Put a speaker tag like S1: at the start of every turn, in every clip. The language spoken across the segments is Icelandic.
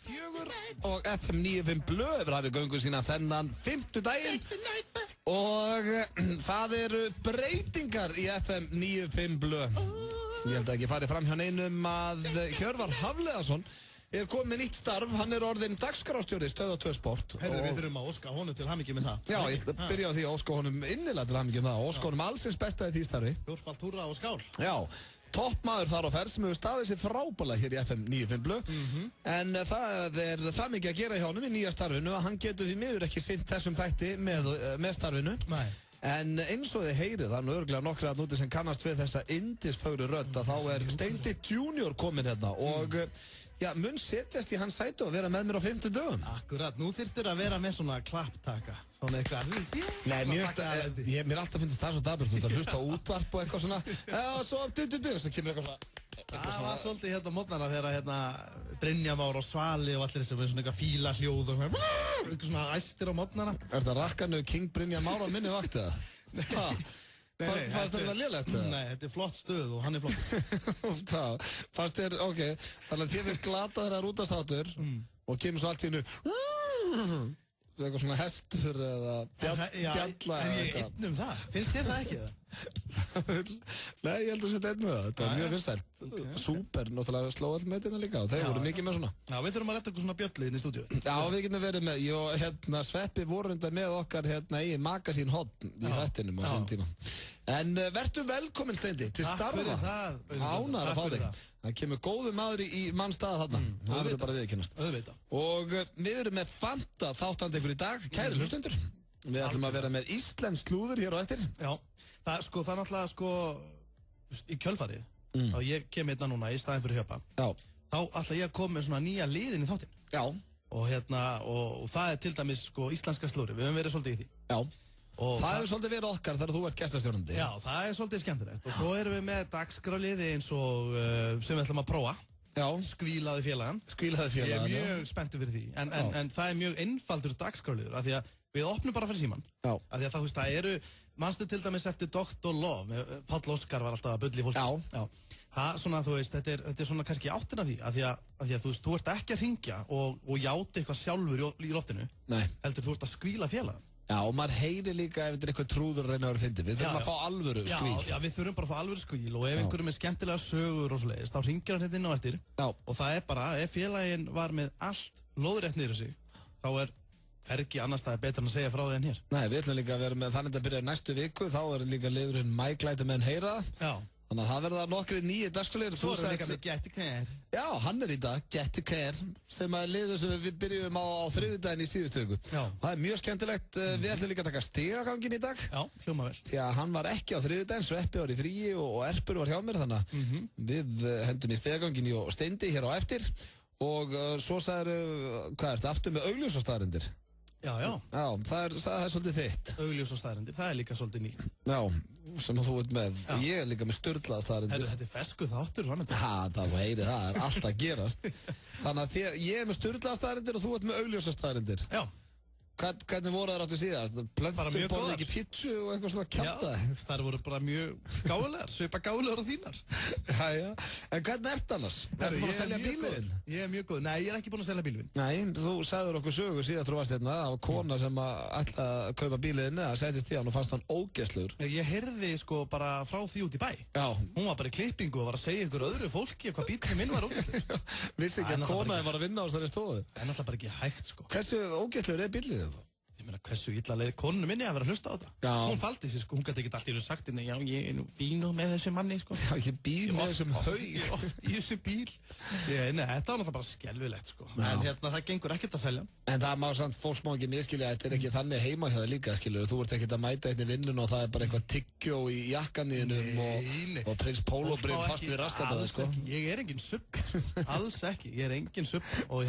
S1: 4 og FM 95 Blöð hefur hafið göngu sína þennan 5. daginn og það eru breytingar í FM 95 Blöð. Ég held að ekki farið fram hjá neinum að Hjörvar Hafliðason er komið með nýtt starf, hann er orðinn dagskrárstjóri Stöð 2 Sport.
S2: Heyrðu, við þurfum að óska honum til hamingju með það.
S1: Já, ég byrja á því að óska honum innilega til hamingju með það og óska honum allsins besta í því starfi.
S2: Fjórfalt húrra og skál.
S1: Já, toppmaður þar á ferð sem hefur staðið sér frábælega hér í FM 95 Blöð. En það er það mikið að gera hjá honum í nýja starfinu að hann getur því miður ekki sinnt þessum þætti með starfinu.
S2: Nei.
S1: En eins og þið heyrið, það er nú örugglega nokkrir að núti sem kannast við þessa yndisfögru rödd að þá er Steindi Junior kominn hérna og já, mun setjast í hans sætu og vera með mér á 50 dögum.
S2: Akkurat, nú þyrftir að vera með svona klapptaka, svona eitthvað,
S1: Nei, mér alltaf finnst það svo daburt, þú ert að hlusta á útvarp og eitthvað svona, já, svo svo kemur eitthvað svona.
S2: Það var svolítið hérna mótnarna þegar hérna Brynja Már og Svali og allir þessi með svona eitthvað fíla hljóð og eitthvað svona æstir á mótnarna.
S1: Er það rakkanu King Brynja Már á minni vakt eða? Fannst þér það lélegt eða?
S2: Nei, þetta er flott stöð og hann er flott.
S1: Hvað? Fannst þér, ok, þannig að þér finnst glata þegar útastáttur og kemur svo allt í hennu eitthvað svona hestur eða bjalla
S2: eða eitthvað. Er ég einn það? Finnst þér það ekki það?
S1: Nei, ég held að setja einn með það. Þetta var mjög vinsælt. Súper, náttúrulega sló all með þetta líka og þeir voru mikið með svona.
S2: Já, við þurfum að retta okkur svona bjöllu inn í stúdíu.
S1: Já, við getum verið með. Ég Sveppi voru enda með okkar í Magasín Horn í þættinum á þessum tíma. En vertu velkominn Steindi til starfa.
S2: Takk fyrir það.
S1: Ánægður að fá þig. Það kemur góður maður í mann stað þarna. Það verður bara viðurkennast. Og við erum með Fanta þáttandi ykkur í dag, kæri hlustendur. Við ætlum að vera með íslenskt slúður hér á eftir.
S2: Já, það er náttúrulega í kjölfarið og ég kem hérna núna í staðinn fyrir Hjöpa.
S1: Já.
S2: Þá ætla ég að koma með svona nýja liðin í þáttinn.
S1: Já.
S2: Og það er til dæmis íslenska slúður, við höfum verið svolítið í því.
S1: Já. Og það hefur svolítið verið okkar þegar þú ert gestastjórnandi.
S2: Já, það er svolítið skemmtilegt og svo erum við með dagskrárliði eins og sem við ætlum að prófa.
S1: Já.
S2: Skvílaði félagann. Ég er mjög spenntur fyrir því. En það er mjög einfaldur dagskrárliður af því að við opnum bara fyrir síman.
S1: Já.
S2: Af því að það eru, manstu til dæmis eftir Dr. Love, Páll Óskar var alltaf að bulli fólki.
S1: Já.
S2: Það svona, þú veist, þetta er svona kannski áttina því af því að þú veist, þú ert ekki að hringja og játa eitthvað sjálfur í loftinu.
S1: Nei.
S2: Heldur þú ert að skvíla félagann.
S1: Já, og maður heyri líka ef þetta er eitthvað trúður að reyna að vera fyndið. Við þurfum að fá alvöru skvíl.
S2: Já, við þurfum bara að fá alvöru skvíl og ef einhverjum er skemmtilega sögur og svoleiðis, þá hringir hann hérna inn á eftir.
S1: Já.
S2: Og það er bara, ef félaginn var með allt lóðrétt niður sig, þá er hvergi annars það betra en að segja frá því en hér.
S1: Nei, við ætlum líka að vera með þannig að byrja næstu viku, þá er líka liðurinn Mæklætu menn heyra. Já. Þannig að það verða nokkri nýju dagskrárliðir.
S2: Svo erum við líka með Get to Care.
S1: Já, hann er í dag, Get to Care, sem er liður sem við byrjum á þriðjudaginn í síðustu viku. Já. Það er mjög skemmtilegt. Við ætlum líka að taka stigaganginn í dag.
S2: Já, hljóma vel.
S1: Já, hann var ekki á þriðjudaginn, Sveppi var í fríi og Erpur var hjá mér, þannig að við hendum í stigaganginn og Steindi hér á eftir. Og svo sagður, hvað ertu, aftur með augljósastaðarindir?
S2: Já.
S1: Já, það er svolítið þitt.
S2: Augljósastaðarindir, það er líka svolítið nýtt.
S1: Já, sem þú ert með. Já. Og ég er líka með sturlaða staðarindir.
S2: Þetta er fesku þáttur, svona.
S1: Það heyri, það er allt að gerast. Þannig að ég er með sturlaða staðarindir og þú ert með augljósastaðarindir. Já. Hvernig voru það áttu síðast? Plöntum borði ekki pítsu og eitthvað svona kjaftaði?
S2: Já, þær voru bara mjög gálegar, svipa gálegar á þínar.
S1: Já. En hvernig ert annars? Ertu búin að selja bílinn?
S2: Ég er mjög góð. Nei, ég er ekki búin að selja bílinn.
S1: Nei, þú sagður okkur sögu síðast þú varst hérna. Það var kona sem ætla að kaupa bílinn eða settist í hann og fannst hann ógeðslegur.
S2: Ég heyrði bara frá því út í bæ. Já. Hún var bara í klippingu og var að segja einhverju öðru fólki hvað bíllinn minn var ógeðslegur. Vissi ekki að konaði var að vinna á þessari stofu. En alltaf bara ekki hægt Hversu ógeðslegur er bíllinn þá? Ég meina, hversu illa leið konunum minni að vera að hlusta á þetta. Já. Hún faldi sig, hún gæti ekki allt í þessu sagt já, ég er nú bíl með þessu manni, Já,
S1: ég bíl með þessum haug.
S2: Oft í þessu bíl. Nei, þetta var náttúrulega bara skelfilegt, En það gengur ekkert að selja.
S1: En það má samt, fólk má ekki miskilja, þetta er ekki þannig heima hjá það líka, skilur. Þú ert ekkert að mæta einni vinnun og það er bara eitthvað tyggjó í jakkanniðinum og prins Pólobrif fast við raskataði,
S2: Ég er engin subb, alls ekki. Ég er engin subb og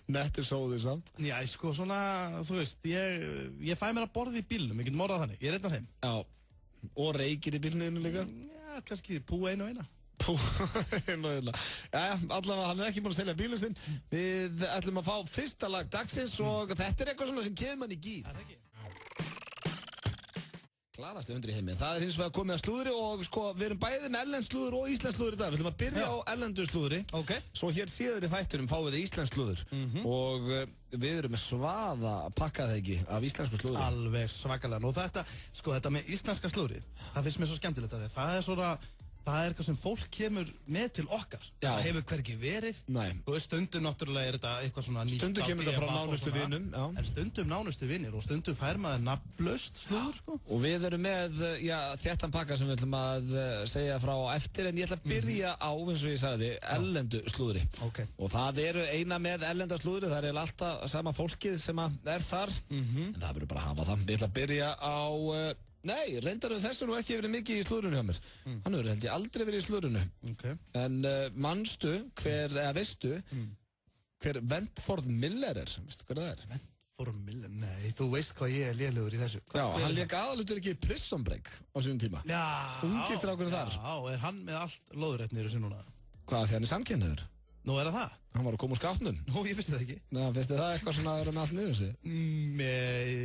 S1: nettir sóði samt.
S2: Já, svona, þú veist, ég fæ mér að borða í bílnum, ég get morðað þannig, ég er einn af þeim.
S1: Já, og reykir í bílnum líka?
S2: Já, kannski pú einu og eina.
S1: Pú einu og eina. Jæja, allavega hann er ekki búin að selja bílinn sinn. Við ætlum að fá fyrsta lag dagsins og þetta er eitthvað svona sem kemur mann í gír. Glaðasti hundur í heimi. Það hins vegar komið að slúðri og sko, við erum bæði með erlend slúður og íslensk slúður í dag. Við ætlum að byrja á erlendu slúðri. Svo hér síðar í þættunum fáum við íslensk slúður. Og við erum með svaða pakkaði ekki af íslensku slúðri.
S2: Alveg svakalega. Og þetta með íslenska slúðri, það finnst mér svo skemmtilegt að það er eitthvað sem fólk kemur með til okkar.
S1: Já.
S2: Það hefur hvergi verið.
S1: Nei.
S2: Og stundum náttúrulega þetta eitthvað svona nýtt.
S1: Stundum kemur þetta frá nánustu vinum.
S2: En stundum nánustu vinir og stundum fær maður nafnlaust slúður, sko.
S1: Og við erum með, þéttan pakka sem við ætlum að segja frá eftir, en ég ætla að byrja á, eins og ég sagði, erlendu slúðri. Og það eru eina með erlenda slúðri, það er alltaf sama fólkið sem er þar, en það verður bara að hafa það. Ég ætla að byrja á... Nei, reyndar þessu nú ekki verið mikið í slúðrunu hjá mér. Hann hefur held ég aldrei verið í slúðrunu. En manstu veistu hver Wentworth Miller er? Veistu hver það er?
S2: Wentworth Miller? Nei, þú veist hvað ég er lélegur í þessu.
S1: Já, hann lék aðalutur ekki í Prison Break á sínum tíma.
S2: Já.
S1: Ungistrákurinn þar.
S2: Já, er hann með allt lóðrétt niður þessu núna?
S1: Hvað, því hann er samkynhneigður?
S2: Nú er það?
S1: Hann var að koma úr skápnum.
S2: Nú, ég vissi það ekki.
S1: Já, finnst þið það eitthvað svona að vera með allt niður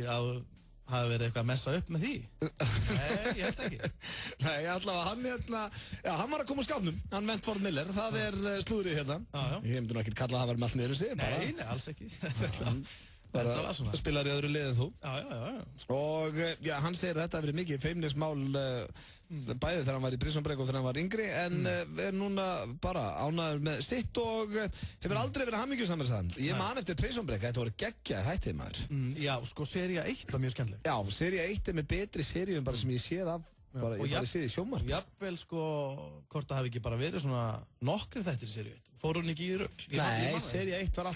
S1: þessu?
S2: Hafi verið eitthvað að messa upp með því? Nei, ég held ekki.
S1: Nei, allavega, hann var að koma úr skápnum, hann Wentworth Miller, það er slúðrið hérna. Ég myndi nú ekki kalla að hafa verið með allt niður þessi.
S2: Nei, alls ekki. Þetta var svona.
S1: Spilar í öðru lið en þú.
S2: Já.
S1: Og hann segir að þetta hefur verið mikið feimnismál bæði þegar hann var í Prison Break og þegar hann var yngri, en er núna bara ánægður með sitt og hefur aldrei verið hamingjussamur þaðan. Ég man eftir Prison Break, þetta voru geggjað hættið maður.
S2: Já, sko, sería 1 var mjög skemmtileg.
S1: Já, sería 1 er með betri seríum bara sem ég séð af, ég bara séð í sjónvarp.
S2: Jafnvel, sko, hvort það hafi ekki bara verið svona nokkri þættir í seríu 1. Fór hún ekki í rugl?
S1: Nei, sería 1 var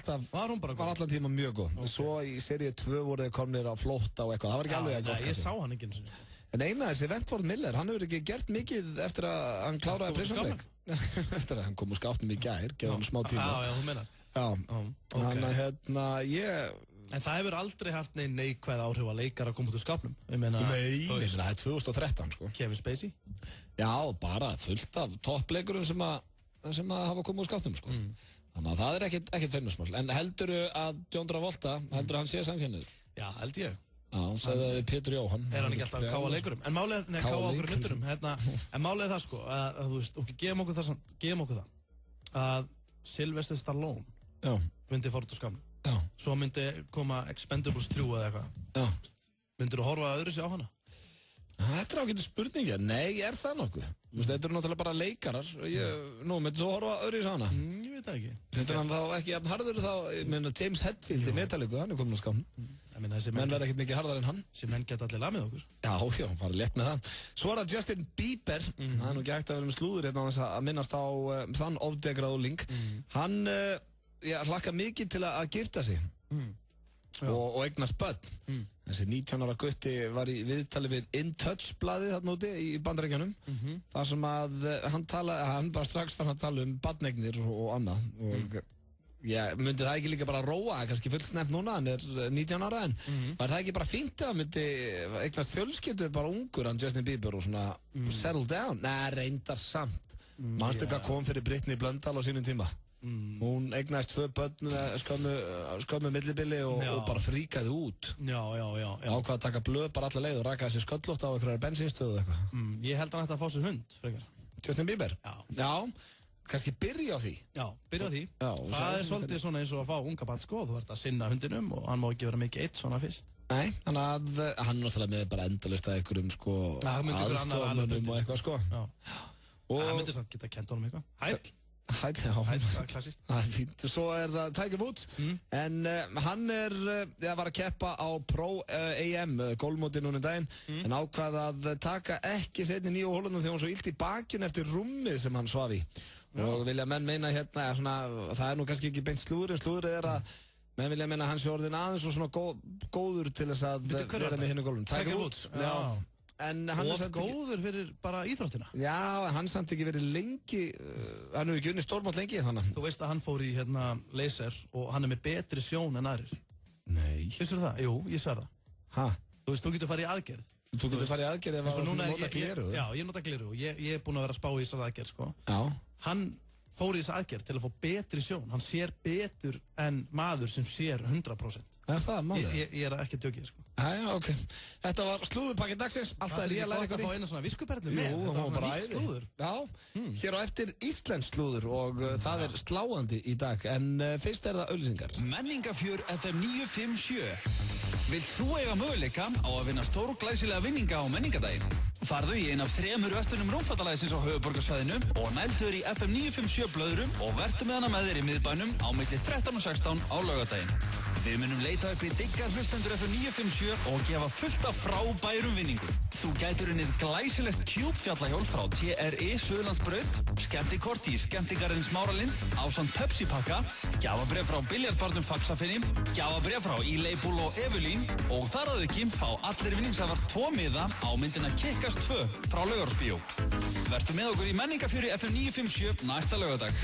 S1: allan tíma mjög góð. Svo í seríu 2 voru þeir komnir á flótta og eitthvað, það var ekki alveg að gott.
S2: Ég sá hann ekki eins og
S1: En þessi Wentworth Miller, hann hefur ekki gert mikið eftir að hann kláraði Prison Break. Eftir að hann kom úr skápnum í gær, geði hann smá tíma.
S2: Já, þú meinar.
S1: Þannig að
S2: En það hefur aldrei haft neikvæð áhrif að leikara að koma út úr skápnum.
S1: Nei, það er 2013, sko.
S2: Kevin Spacey?
S1: Já, bara fullt af toppleikurum sem að hafa komið úr skápnum, sko. Þannig að það er ekkert feimnismál. En heldurðu að John Travolta, heldurðu að hann sé samkynhneigður?
S2: Já, held ég.
S1: Já, hann sagði við Pétur Jóhann.
S2: Er hann ekki alltaf að káa leikurum? En málið, káa okkur myndurum. En málið það, sko, að þú veist, gefum okkur það að Sylvester Stallone myndi fór út úr skápnum. Svo myndi koma Expendables 3 eða eitthvað. Myndir þú horfa öðru sig á hana?
S1: Þetta er ágætið spurningi. Nei, er það nokkuð? Þetta eru náttúrulega bara leikarar. Nú, myndir þú horfa öðru sig á hana?
S2: Ég veit það ekki.
S1: Þetta er hann þá ekki jafn harður þá, ég meina James Hetfield í Metallica, hann er komin á skápnum. Menn verða ekkert mikið harðar en hann.
S2: Sem menn geta allir lamið okkur.
S1: Já, fara létt með það. Svo er það Justin Bieber. Það er nú ekki hægt að vera með slúður hérna að minnast á þann ofdegraða úling. Hann hlakka mikið til að gifta sig og eignast börn. Þessi 19 ára gutti var í viðtali við In Touch blaðið þarna úti í Bandaríkjunum. Þar sem að hann bara strax fann að tala um barneignir og annað. Og myndi það ekki líka bara róa, kannski fullt snemt núna, hann er 19 ára en var það ekki bara fínt að myndi eignast fjölskyldu bara ungur hann Justin Bieber og svona settle down? Nei, reyndar samt. Manstu hvað kom fyrir Britney Blöndal á sínum tíma? Hún eignaðist 2 börn skömmu millibili og bara fríkaði út. Ákvað að taka blöð bara alla leið og rakaði sér sköllótt á einhverjar bensínstöðu eða eitthvað.
S2: Ég held hann ætti að fá sér hund, frekar.
S1: Justin Bieber? Já. Kannski byrja á því.
S2: Já, byrja á því. Það er svolítið svona eins og að fá unga barn, sko. Þú ert að sinna hundinum og hann má ekki vera mikið eitt svona fyrst.
S1: Nei, þannig að hann er náttúrulega með bara endalaust að einhverjum, sko, aðstofnunum og eitthvað, sko.
S2: Það myndi samt geta kent honum eitthvað. Hæll,
S1: já.
S2: Það er klassist.
S1: Það er fínt. Svo er það Tiger Woods, en hann var að keppa á Pro AM golfmóti núna daginn, en ákvað að taka ekki seinni 9 hólunum þegar hann svo illt í bakjun eftir rúmið sem hann svaf í. Og vilja menn meina hérna, svona, það er nú kannski ekki beint slúðrið er að menn vilja meina að hann sé orðin aðeins og svona góður til þess að vera með hinn í golfum.
S2: Tiger Woods, já. Og góður fyrir bara íþróttina.
S1: Já, hann samt ekki verið lengi, hann hefur ekki unnið stórmátt lengi þannig.
S2: Þú veist að hann fór í laser og hann er með betri sjón en aðrir.
S1: Nei.
S2: Vissur það? Jú, ég sver það.
S1: Hæ?
S2: Þú veist, þú getur farið í aðgerð.
S1: Þú getur farið í aðgerð ef að nota gleru.
S2: Já, ég nota gleru og ég er búinn að vera að spá í þessar aðgerð, sko.
S1: Já.
S2: Hann fór í þessa aðgerð til að fá betri sjón. Hann sér betur en maður sem sér 100%.
S1: Það málið?
S2: Ég er ekki að djókið, sko.
S1: Jæja, ok. Þetta var slúðurpakki dagsins. Alltaf er ég að læra
S2: eitthvað nýtt. Það er ekki gott að fá eina svona viskuperlu með.
S1: Jú,
S2: þetta var svona nýtt slúður.
S1: Já, hér á eftir íslensk slúður og það er sláandi í dag. En fyrst er það auglýsingar.
S3: Menningafjör FM 957. Vilt þú eiga möguleika á að vinna stórglæsilega vinninga á menningadaginn? Farðu í ein af 3 verslunum Rúmfattalæsins á höfuðborgarsvæðinu og nældu í FM 957 blöðrum og vertu með hana með þér í miðbænum á milli 13 og 16 á laugardaginn. Við munum leita upp í diggar hlustendur FM 957 og gefa fullt af frábærum vinningum. Þú gætur unnið glæsilegt Cube fjallahjól frá TRI Suðurlandsbraut, skemmtikort í skemmtigarðin Smáralind, ásamt Pepsi-pakka, gjafabréf frá biljardbarnum Faxafinni, gjafabréf frá E-Label og Evelyn og þar að auki fá allir vinningshafar 2 miða á myndina Kick-Ass 2 frá Laugarsbíó. Vertu með okkur í Menningafjöri FM 957 næsta laugardag.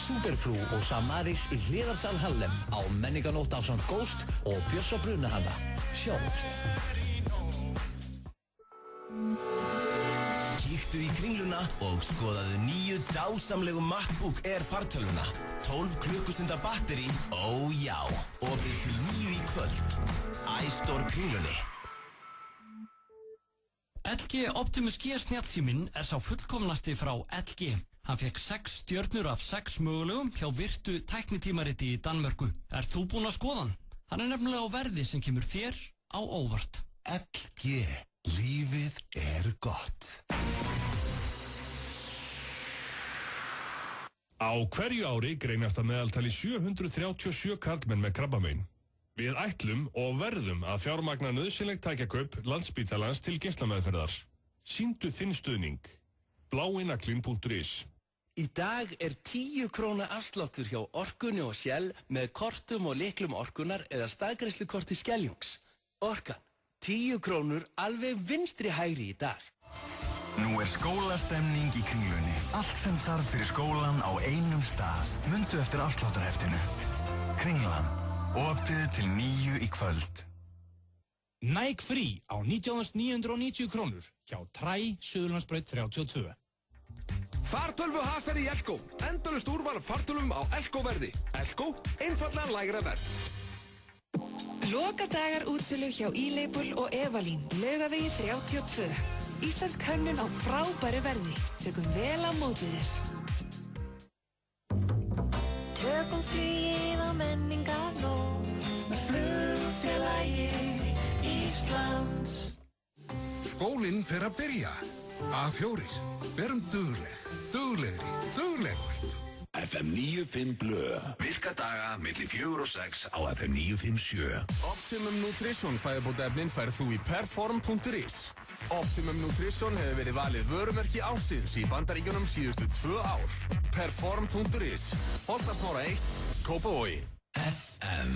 S4: Superfrú og Samaris í Hliðarsal Hallem á menninganótt ásamt Ghost og Björs og Brunahalla. Sjáumst. Kíktu í Kringluna og skoðaðu nýju dásamlegu MacBook Air fartölvuna. 12 klukkustunda batteri, ó já, opið til 9 í kvöld. iStore Kringlunni.
S5: LG Optimus G snjallsíminn er sá fullkomnasti frá LG. Hann fekk 6 stjörnur af 6 mögulegum hjá virtu tæknitímariti í Danmörku. Ert þú búinn að skoða hann? Hann er nefnilega á verði sem kemur þér á óvart.
S6: LG. Lífið er gott.
S7: Á hverju ári greinast að meðaltali 737 karlmenn með krabbamein. Við ætlum og verðum að fjármagna nauðsynlegt tækjakaup Landspítalans til geislameðferðar. Sýndu þinn stuðning. Bláinaglin.is.
S8: Í dag er 10 króna afsláttur hjá Orkunni og Shell með kortum og lyklum Orkunnar eða staðgreiðslukorti Skeljungs. Orkan, 10 krónur alveg vinstri hægri í dag.
S6: Nú er skólastemning í Kringlunni. Allt sem þarf fyrir skólan á einum stað. Mundu eftir afsláttarheftinu. Kringlan. Opið til 9 í kvöld.
S9: Nike Free á 19.990 krónur hjá Træ Suðurlandsbraut 32.
S10: Fartölvu hasar í Elko. Endalaust úrval fartölvum á Elko verði. Elko, einfallega lægra verð.
S11: Lokadagar útsölu hjá E-Label og Evalín, Laugavegi 32. Íslensk hönnun á frábæru verði. Tökum vel á móti þér.
S12: Tökum flugið á menningarnótt með flugfélagi Íslands.
S13: Skólinn fer að byrja. A4. Verum duglegri, duglegust.
S6: FM 95 blö. Virka daga milli 4 og 6 á FM 957.
S10: Optimum Nutrition fæðubótaefnin færð þú í perform.is. Optimum Nutrition hefur verið valið vörumerki ársins í Bandaríkjunum síðustu 2 ár. Perform.is. Holtasmára 1, Kópavogi.
S6: FM.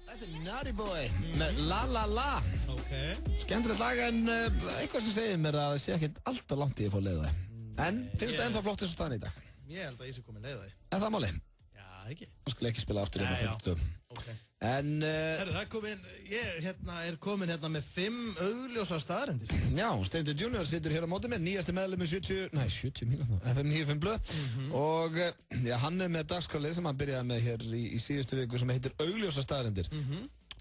S1: Þetta er Naughty Boy með La La La.
S2: Ok.
S1: Skemmtilegt lag en eitthvað sem segir mér að það sé ekkert alltaf langt í að fá leið það. En finnst það ennþá flott eins og staðan í dag?
S2: Ég held að ég sé komin leið það.
S1: Er það málið?
S2: Já, ekki.
S1: Það skal ekki spila aftur hérna 50.
S2: Ok.
S1: En...
S2: Herru, það er komin, ég er komin hérna með 5 augljósar staðarendir.
S1: Já, Steindi Junior situr hér á móti mér, nýjasti meðlumur 70 mínútna, FM 95 blöð. Og já, hann er með dagskrálið sem hann byrjaði með hér í síðustu viku sem heitir augljósar staðarendir.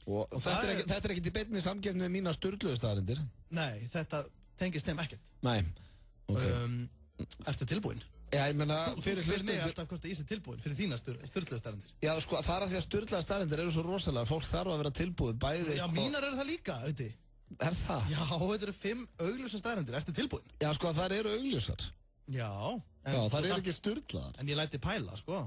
S1: Og þetta er ekkert í beinni samkeppni með mína sturluðu staðarendir.
S2: Nei, þetta tengist þeim ekkert.
S1: Nei, ok.
S2: Ertu tilbúinn?
S1: Já, ég meina,
S2: fyrir hlustendur... Þú spyrir mig alltaf hvort ég sé tilbúinn fyrir þína sturluðu staðarendir.
S1: Já, sko, það er að því að sturluðu staðarendir eru svo rosalega. Fólk þarf að vera tilbúið, bæði...
S2: Já, mínar eru það líka, auðvitað.
S1: Er það?
S2: Já, þetta eru 5 augljósar staðarendir. Ertu tilbúinn?
S1: Já, sko, þær eru augljósar.
S2: Já.
S1: Já, þær eru ekki sturlaðar.
S2: En ég læti pæla, sko.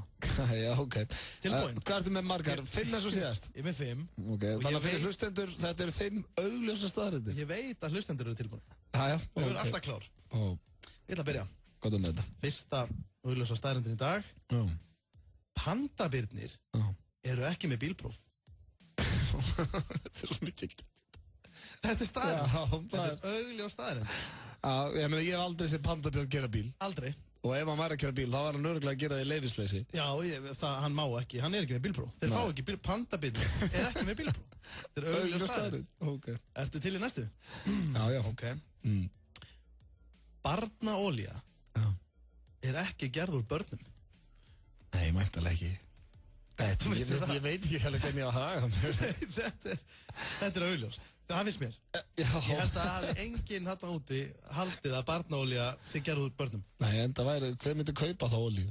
S1: Já, ok.
S2: Tilbúinn.
S1: Hvað ertu með margar? 5 eins og síðast?
S2: Ég er með 5.
S1: Ok, þannig að fyrir hlustendur, þetta eru 5 augljósar staðarendir.
S2: Ég veit að hlustendur eru tilbúin.
S1: Já,
S2: Þau eru alltaf klár. Ég ætla að byrja.
S1: Hvað er með þetta?
S2: Fyrsta augljósa staðarendin í dag. Pandabirnir eru ekki með bílpróf.
S1: Þetta er svo mikið.
S2: Þetta er staðarend. Þetta er augljós staðarend.
S1: Já, ég meina, ég hef aldrei séð pandabjörn gera bíl.
S2: Aldrei.
S1: Og ef hann væri að gera bíl, þá var hann örugglega að gera það í leyfisleysi.
S2: Já, hann má ekki. Hann er ekki með bílpróf. Þeir fá ekki pandabirnir. Er ekki með bílpróf. Þetta er augljós staðarend.
S1: Okay.
S2: Ertu til í næstu?
S1: Já.
S2: Ok. Barnaolía er ekki gerð úr börnum.
S1: Nei, mæntalega ekki. Ég veit ekki alveg hvernig ég á að haga
S2: Þetta er augljóst. Það finnst mér. Ég held að hafi enginn þarna úti haldið að barnaolía sé gerð úr börnum.
S1: Nei, en það væri, hver myndi kaupa þá olíu?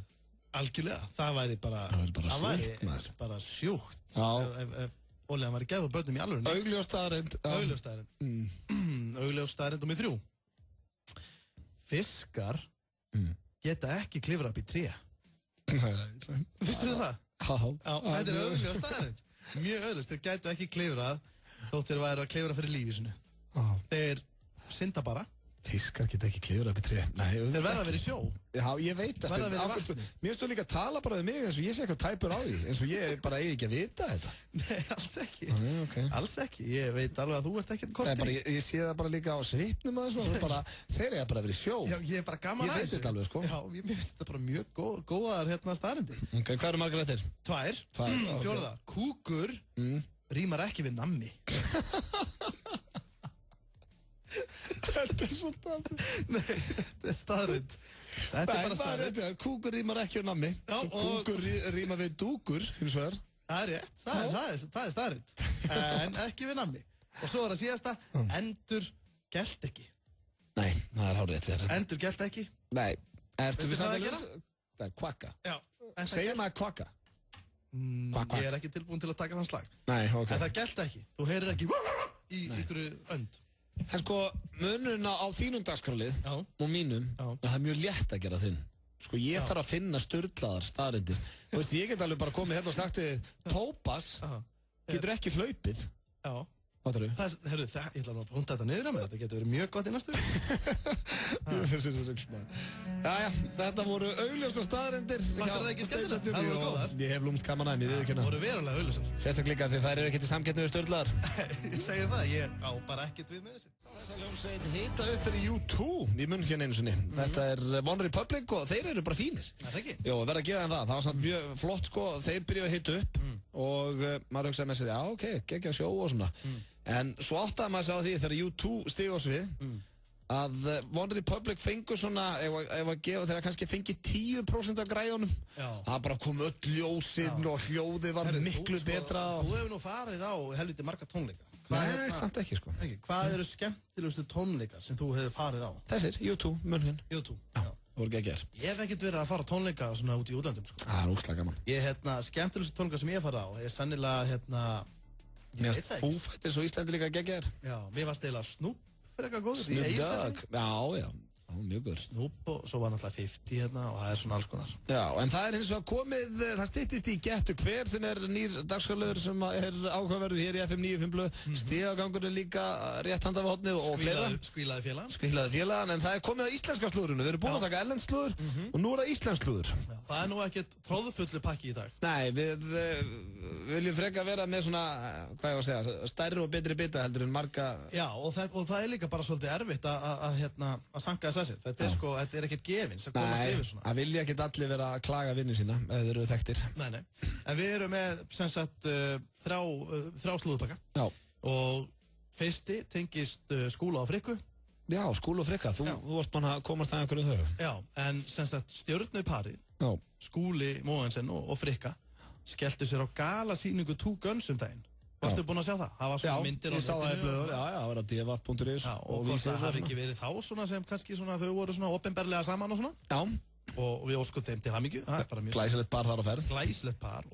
S2: Algjörlega, það væri bara sjúkt ef olían væri gerð úr börnum í alvörunni.
S1: Augljós staðreynd.
S2: Augljós staðreynd nummer 3. Fiskar geta ekki klifrað upp í tré. Vissirðu það? Já, þetta er augljós staðreynd. Mjög augljóst, þeir gætu ekki klifrað þótt þeir væru að klifra fyrir lífi sinu. Þeir synda bara.
S1: Fiskar geta ekki klifrað upp í tré. Nei,
S2: þeir verða að vera í sjó.
S1: Já, ég veit það.
S2: Verða að vera í vatni.
S1: Mér finnst þú líka að tala bara um mig eins og ég sé eitthvað tæpur á því. Eins og ég bara eigi ekki að vita þetta.
S2: Nei, alls ekki. Alls ekki. Ég veit alveg að þú ert ekkert kortið.
S1: Nei, ég sé það bara líka á svipnum að þessu. Þeir eiga bara að vera í sjó.
S2: Já, ég er bara gaman að þessu.
S1: Ég veit þetta alveg, sko.
S2: Já, mér finnst þetta bara mjög góðar staðreyndir.
S1: Ok, hvað eru margar réttir?
S2: 2. 4. Kúkur rímar ekki við nammi.
S1: Þetta er svo tafn.
S2: Nei, þetta er staðreynd. Þetta er bara staðreynd.
S1: Kúkur rímar ekki við nammi. Kúkur rímar við dúkur, hins vegar.
S2: Það er rétt, það er staðreynd. En ekki við nammi. Og svo er það síðasta, endur gelt ekki.
S1: Nei, það er hárið þetta.
S2: Endur gelt ekki?
S1: Nei.
S2: Veistu hvað það gera?
S1: Það er kvaka.
S2: Já.
S1: Segir maður kvaka?
S2: Ég er ekki tilbúin til að taka þann slag.
S1: Nei, ok.
S2: En það gelt ekki. Þú heyrir ekki í ykkur önd.
S1: En sko, munurinn á þínum dagskrálið og mínum, það er mjög létt að gera þinn. Sko, ég þarf að finna sturlaðar staðreyndir. Þú veist, ég get alveg bara komið hérna og sagt við Tópas getur ekki hlaupið.
S2: Já.
S1: Hvað þarf þú?
S2: Herru, ég ætla nú að punta þetta niður á mig. Þetta getur verið mjög gott í næstu.
S1: Jæja, þetta voru augljósar staðreyndir.
S2: Varst það ekki skemmtilegt? Það voru góðar.
S1: Ég hef lúmst gaman að mér, við
S2: það voru verulega augljósar.
S1: Sérstaklega líka því þær eru ekkert í samkeppni við sturlaðar.
S2: Ég segi það, ég á bara ekkert við með þessu.
S1: Þessar hljómsveit hita upp fyrir U2 í munn hérna einu sinni. Þetta er One Republic og þeir eru bara fínir.
S2: Það ekki?
S1: Jó, verða að gefa þeim það. Það var samt mjög flott sko, þeir byrjuðu að hita upp og maður hugsaði með sér, já ok, geggja sjó og svona. En svo áttaði maður sig á því þegar U2 stig á svið að One Republic fengur svona, ef að gefa þeirra kannski fengi 10% af græjunum. Það bara kom öll ljósinn og hljóðið var miklu betra.
S2: Þú hefur nú farið á helviti marga tónleika.
S1: Nei, samt ekki sko.
S2: Hvað eru skemmtilegustu tónleikar sem þú hefur farið á?
S1: Þessir, U2, munn.
S2: U2,
S1: já. Það voru geggjar.
S2: Ég hef ekkert verið að fara á tónleika svona út í útlöndum sko.
S1: Það er ógeðslega gaman.
S2: Skemmtilegustu tónleika sem ég hef farið á er sennilega
S1: Mér finnst Foo Fighters og Íslandi líka geggjar.
S2: Já, mér varst eiginlega Snoop fyrir eitthvað góður.
S1: Snoop Dogg, já, mjög góður.
S2: Snoop og svo var náttúrulega 50 og það er svona alls konar.
S1: Já, en það er hins vegar komið, það styttist í Gettu hver sem er nýr dagskrárliður sem er áhugaverður hér í FM 95 blöð. Stigagangurinn líka rétt handa við hotnið og fleira.
S2: Skvílaði
S1: félagann, en það er komið að íslenska slúðurinu. Við erum búin að taka erlends slúður og nú er það íslensk slúður.
S2: Það er nú ekkert tróðfullu pakki í dag.
S1: Nei, við viljum freka vera með svona, hvað ég var að segja, stærri og betri bita heldur en marga.
S2: Já, og það er líka bara svolítið erfitt að sanka þess að sér. Þetta er ekkert gefins að komast yfir svona.
S1: Nei, það vilja ekkert allir vera að klaga vinni sína ef þeir eru þekktir.
S2: Nei. En við erum með, sem sagt, þrjá slúðupakka.
S1: Já.
S2: Og fyrsti tengist Skúla og Frikku.
S1: Já, Skúla og Frikka, þú vorst mann að komast það einhverjum þau.
S2: Já, en sem sagt, stjörnuparið, Skúli Mogensen og Frikka, skelltu sér á galasýningu Two Guns daginn. Varstu búinn að sjá það? Það var svona myndir á netinu.
S1: Já, ég sá það í blöður, já, það var á df.is.
S2: Já, og hvort það hafi ekki verið þá svona sem kannski svona þau voru svona opinberlega saman og svona.
S1: Já.
S2: Og við óskum þeim til hamingju.
S1: Glæsilegt par þar á ferð.
S2: Glæsilegt par,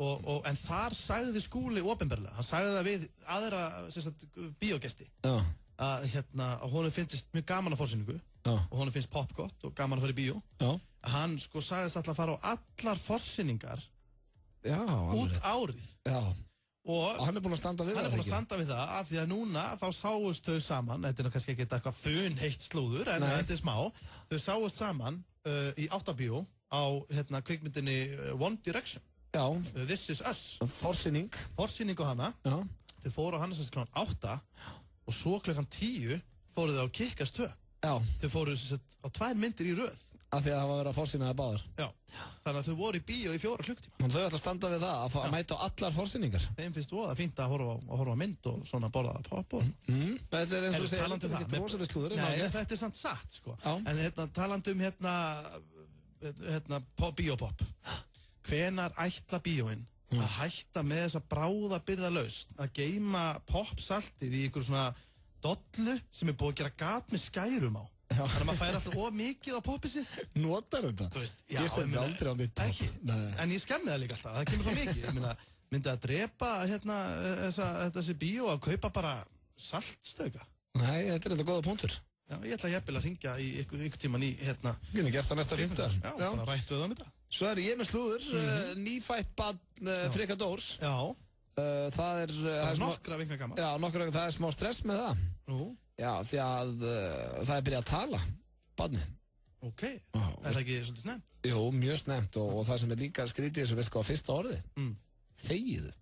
S2: en þar sagði Skúli opinberlega, hann sagði það við aðra, sem sagt, bíógesti.
S1: Já.
S2: Að honum finnst mjög gaman að forsýningu.
S1: Já.
S2: Og honum finnst popgott og gaman að fara í bíó.
S1: Já.
S2: Hann sko sagðist alltaf að fara á allar forsýningar.
S1: Já,
S2: út árið.
S1: Já.
S2: Og
S1: hann er búinn að standa við það.
S2: Hann er búinn að standa við það af því að núna þá sáust þau saman, þetta er kannski ekki eitthvað funheitt slúður en þetta er smá, þau sáust saman í Áttabíó á kvikmyndinni One Direction.
S1: Já.
S2: This Is Us.
S1: Forsýning
S2: á hana.
S1: Já.
S2: Þau fóru á hana sem kl. 8 og svo kl. 10 fóru þau á Kick-Ass 2.
S1: Já.
S2: Þau fóru á 2 myndir í röð.
S1: af því að það var verið að forsýnaði báðar.
S2: Já, þannig að þau voru í bíó í 4 klukkutíma.
S1: Þannig þau ætla að standa við það, að mæta á allar forsýningar.
S2: Þeim finnst það fínt að horfa á mynd og svona borða popp og...
S1: Þetta er eins og segja, þetta er ekki rosalega slúður.
S2: Nei, þetta er samt satt, sko. En talandi bíópopp. Hvenær ætla bíóin að hætta með þessa bráðabirgðalaust að geyma poppsaltið í ykkur svona dollu sem er búið að gera gat með skærum á? Þannig að maður fær alltaf of mikið á poppið sitt.
S1: Notar þetta? Ég sendi aldrei á mitt popp.
S2: Ekki, en ég skemmi það líka alltaf, það kemur svo mikið. Ég meina, myndi að drepa þessi bíó að kaupa bara saltstöka?
S1: Nei, þetta er þetta góða punktur.
S2: Já, ég ætla jafnvel að hringja í ykkur tíman í
S1: Gynni gert það næsta 5.
S2: Já, bara rætt við þetta.
S1: Svo er ég með slúður, nýfætt barn Frikka Dórs.
S2: Já.
S1: Það er
S2: nokkra vikna gammal.
S1: Já, það er smá stress með það.
S2: Nú?
S1: Já, því að það er byrjað að tala, barnið.
S2: Ok, er það ekki svolítið snemmt?
S1: Jú, mjög snemmt og það sem er líka skrítið þessu, veist hvað, fyrsta orðið. Þegiðu.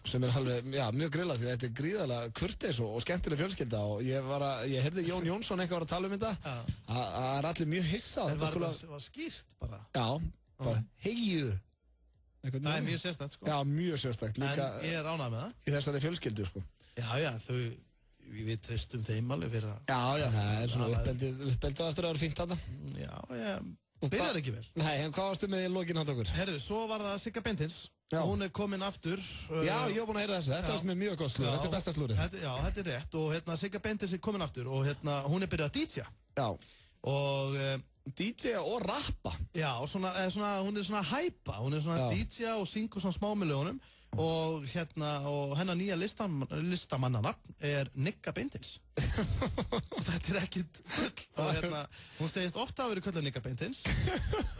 S1: Sem er alveg, mjög grillað því þetta er gríðarlega kurteis og skemmtileg fjölskylda og ég heyrði Jón Jónsson eitthvað að tala um þetta. Það er allir mjög hissa.
S2: Það var skýrt bara?
S1: Já, bara þegiðu.
S2: Það er mjög sérstakt, sko.
S1: Já, mjög sérstakt.
S2: En ég er ánægð með það.
S1: Í þessari fjölskyldu, sko.
S2: Já, við treystum þeim alveg fyrir að...
S1: Já, það er svona uppeldið eftir að vera fínt þarna.
S2: Já, byrjar ekki vel.
S1: Nei, en hvað varstu með í lokin átt okkur?
S2: Herru, svo var það Sigga Beinteins. Hún er komin aftur.
S1: Já, ég var búin að heyra þessu. Þetta var sem er mjög gott slúður. Þetta er besta slúrið.
S2: Já, þetta er rétt. Og Sigga Beinteins er komin aftur og hún er byrjað að DJ.
S1: Já.
S2: Og...
S1: DJ og rappa.
S2: Já, hún er svona hæpa. Hún er svona DJ og syngur svona smámiljónum. Og hennar nýja listamannanafn er Nikka Beinteins. Þetta er ekkit og hún segist ofta að vera kölluð Nikka Beinteins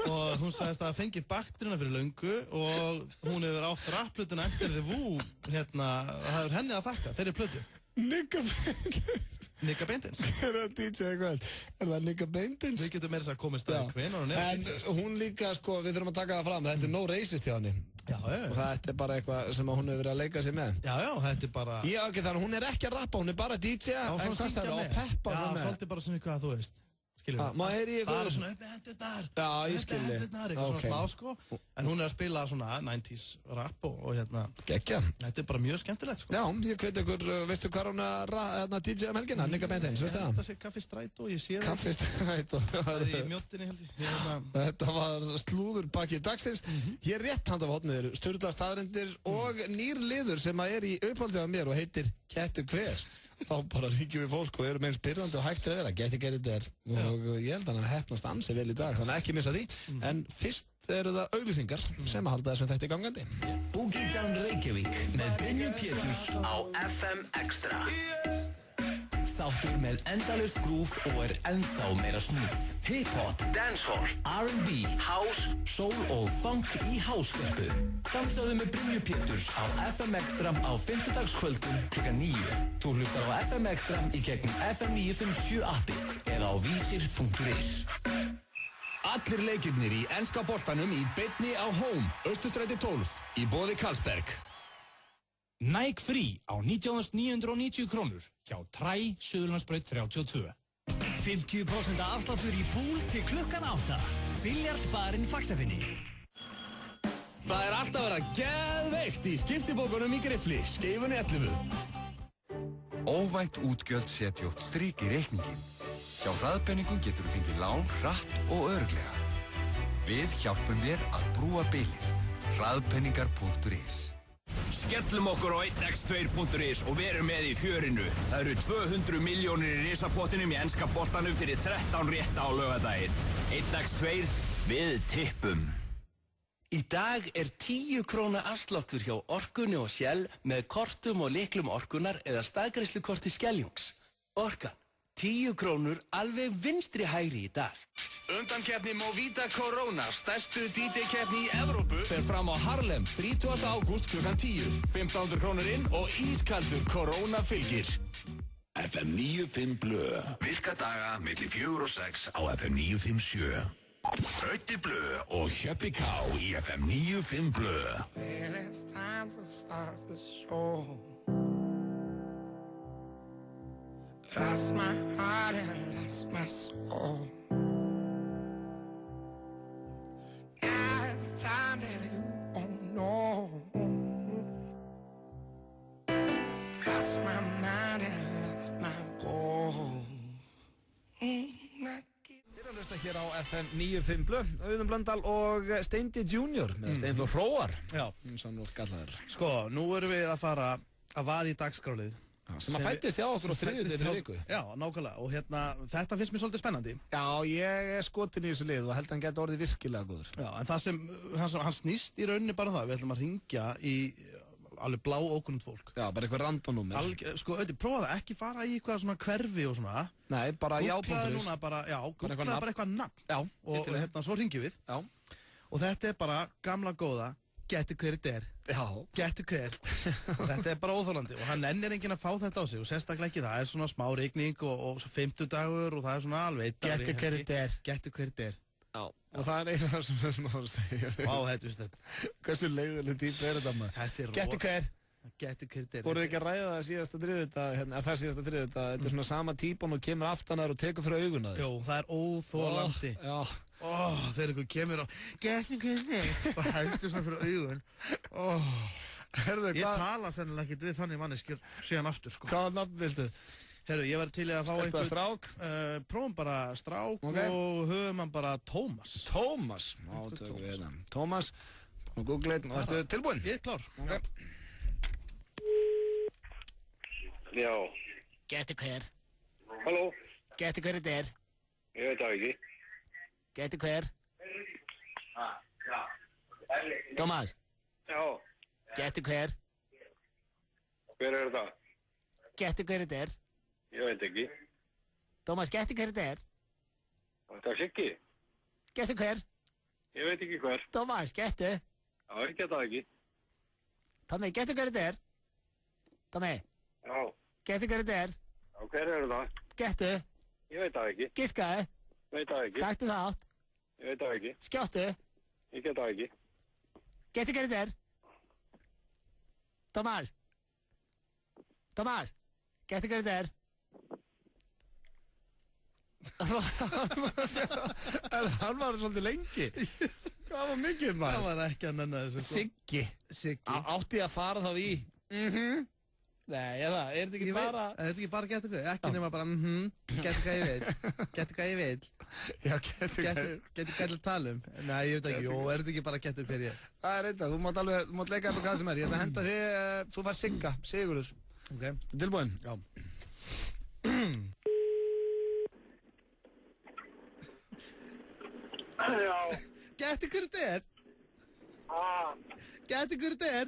S2: og hún segist að fengi bakteríuna fyrir löngu og hún hefur átt rapplutuna eftir The Woo það er henni að þakka, þeirri plötu. Nikka Beinteins.
S1: Er það DJ eitthvað? Er það Nikka Beinteins?
S2: Við getum meira að komast að hvenær hún er.
S1: En hún líka, sko, við þurfum að taka það fram. Þetta er no racist hjá henni.
S2: Já.
S1: Og þetta er bara eitthvað sem hún hefur verið að leika sig með.
S2: Já, þetta er bara...
S1: Já, ok, þannig hún er ekki að rappa, hún er bara DJ.
S2: En hvað er það? Og peppa. Já, svolítið bara svona eitthvað að þú veist. Skilur við?
S1: Maður heyri
S2: það er svona uppi hendurnar.
S1: Já, ég skilji.
S2: Eitthvað svona smá, sko. En hún er að spila svona 90s rap og
S1: Gekkja.
S2: Þetta er bara mjög skemmtilegt, sko.
S1: Já, ég hveti ykkur, veistu hvað hún er DJ um helgina? Nikka Beinteins, veistu það?
S2: Þetta sé Kaffi Strætó, ég sé það.
S1: Kaffi Strætó.
S2: Það er í mjóttinni, held ég.
S1: Þetta var slúðurbakki dagsins. Hér rétt handa á hornið eru Sturla staðreyndir og nýr liður sem er í uppáhaldið af mér og heitir Gettu hver. Þá bara ríkjum við fólk og erum eins byrjandi og hægt reyðra, geti gerðið þér og ég held að hann hefnast ansi vel í dag, þannig ekki missa því. En fyrst eru það auglýsingar sem að halda þessum þætti gangandi.
S4: Boogie Down Reykjavík með Brynju Péturs á FM Extra. Þáttur með endalaust grúf og er ennþá meira smooth. Hip-hop, dancehall, R&B, house, soul og funk í háskerpu. Dansaðu með Brynju Péturs á FM Extra á 5-dagskvöldum klukkan 9. Þú hlustar á FM Extra í gegnum FM 957 appi eða á vísir.is.
S10: Allir leikirnir í enska boltanum í beinni á Home, Austurstræti 12 í boði Carlsberg.
S9: Nike Free á 19.990 krónur hjá Træ, Suðurlandsbraut 32.
S5: 50% afsláttur í púl til klukkan 8. Biljardbarinn Faxafinni.
S10: Það er alltaf verið að geðveikt í skiptibókunum í Griffli, Skeifunni 11.
S6: Óvænt útgjöld setja oft strik í reikningin. Hjá Hraðpenningum getur þú fengið lán hratt og örugglega. Við hjálpum þér að brúa bilið. Hraðpenningar.is.
S14: Skellum okkur á 1x2.is og verum með í fjörinu. Það eru 200 milljónir í risapottinum í enska boltanum fyrir 13 rétta á laugardaginn. 1x2, við tippum.
S8: Í dag er 10 króna afsláttur hjá Orkunni og Shell með kortum og lyklum Orkunnar eða staðgreiðslukorti Skeljungs. Orkan, 10 krónur alveg vinstri hægri í dag.
S10: Undankeppni Movida Corona, stærstu DJ-keppni í Evrópu, fer fram á Harlem 30. ágúst klukkan 10. 1500 krónur inn og ískaldur Corona fylgir.
S14: FM 95 Blö. Virka daga milli 4 og 6 á FM 957. Rauti Blö og Hjöppi K í FM 95 Blö.
S15: Well, it's time to start the show. Lost my heart and lost my soul. my mind and lost my goal.
S1: Þið að hlusta hér á FM 95 Blö, Auðun Blöndal og Steindi Junior með Steinþór Hróar.
S2: Já.
S1: Svo nú kallaður.
S2: Sko, nú erum við að fara að vaða í dagskrálið.
S1: Sem að fættist hjá okkur á þriðjudegi viku.
S2: Já, nákvæmlega. Og þetta finnst mér svolítið spennandi.
S1: Já, ég skotin í þessu lið og held að hann geti orðið virkilega góður.
S2: Já, en það sem hann snýst í rauninni bara það, við ætlum að hringja í alveg blá ókunnugt fólk.
S1: Já, bara eitthvað randonúmer.
S2: Sko, prófa það, ekki fara í eitthvað svona hverfi og svona.
S1: Nei, bara já.is.
S2: Googlaðu núna bara, googlaðu bara eitthvað nafn.
S1: Já.
S2: Og svo hringjum við.
S1: Já.
S2: Og þetta bara gamla góða, getur hver þetta er.
S1: Já.
S2: Getur hver. Og þetta bara óþolandi. Og hann ennir enginn að fá þetta á sig. Og sérstaklega ekki, það svona smá rigning og svo 50 dagur og það svona alveg.
S1: Getur hver þetta er.
S2: Getur hver þetta er.
S1: Já. Og það eina sem við erum að segja.
S2: Vá, þetta.
S1: Hversu leiðileg dýp þetta maður? Getur hver.
S2: Getur hver þetta er.
S1: Voruð ekki að ræða það síðasta þriðjudag, þetta er svona sama típan og kemur aftanar og tekur fyrir augun að þér.
S2: Jó, það er óþolandi.
S1: Já.
S2: Þegar einhver kemur og getur hver þetta er og heldur svona fyrir augun. Ég tala sennilega ekkert við þannig manneskjur síðan aftur, sko.
S1: Hvaða nafn viltu?
S2: Herru, ég var til í að fá
S1: einhver strák.
S2: Prófum bara strák og höfum hann bara Tómas.
S1: Tómas? Átökum við það. Tómas, og Google it. Ertu tilbúinn?
S2: Ég er klár.
S16: Já.
S1: Getur hver?
S16: Halló?
S1: Getur hver þetta er?
S16: Ég veit það ekki.
S1: Getur hver? Tómas?
S16: Já.
S1: Getur hver?
S16: Hver er það?
S1: Getur hver þetta er?
S16: Ég veit ekki.
S1: Tómas, getur hver þetta er?
S16: Það er Siggi.
S1: Getur hver?
S16: Ég veit ekki hver.
S1: Tómas, getur?
S16: Já, ég get það ekki.
S1: Tommi, getur hver þetta er? Tommi?
S16: Já.
S1: Getur hver þetta er?
S16: Já, hver er það?
S1: Getur?
S16: Ég veit það ekki.
S1: Giskaðu?
S16: Veit það ekki.
S1: Taktu þátt?
S16: Ég veit það ekki.
S1: Skjóttu?
S16: Ég get það ekki.
S1: Getur hver þetta er? Tómas? Tómas? Getur hver þetta er? Hann var svolítið lengi. Það var mikið maður.
S2: Það var ekki að nenna þessu.
S1: Siggi. Átti að fara þá í Nei, er þetta ekki bara...
S2: Er þetta ekki bara getur hvað? Ekki nema bara getur hvað ég vil. Getur hvað ég vil.
S1: Já, getur hvað ég vil.
S2: Getur hvað ég tala um. Nei, ég veit ekki. Jú, er þetta ekki bara getur hver ég?
S1: Það er reynda. Þú mátt leika eitthvað hvað sem er. Ég ætla að henda þig, þú fær Sigga, Sigurður.
S2: Ok.
S1: Tilbúinn?
S2: Já.
S16: Já.
S2: Getur hver þetta er? Getur hver þetta er?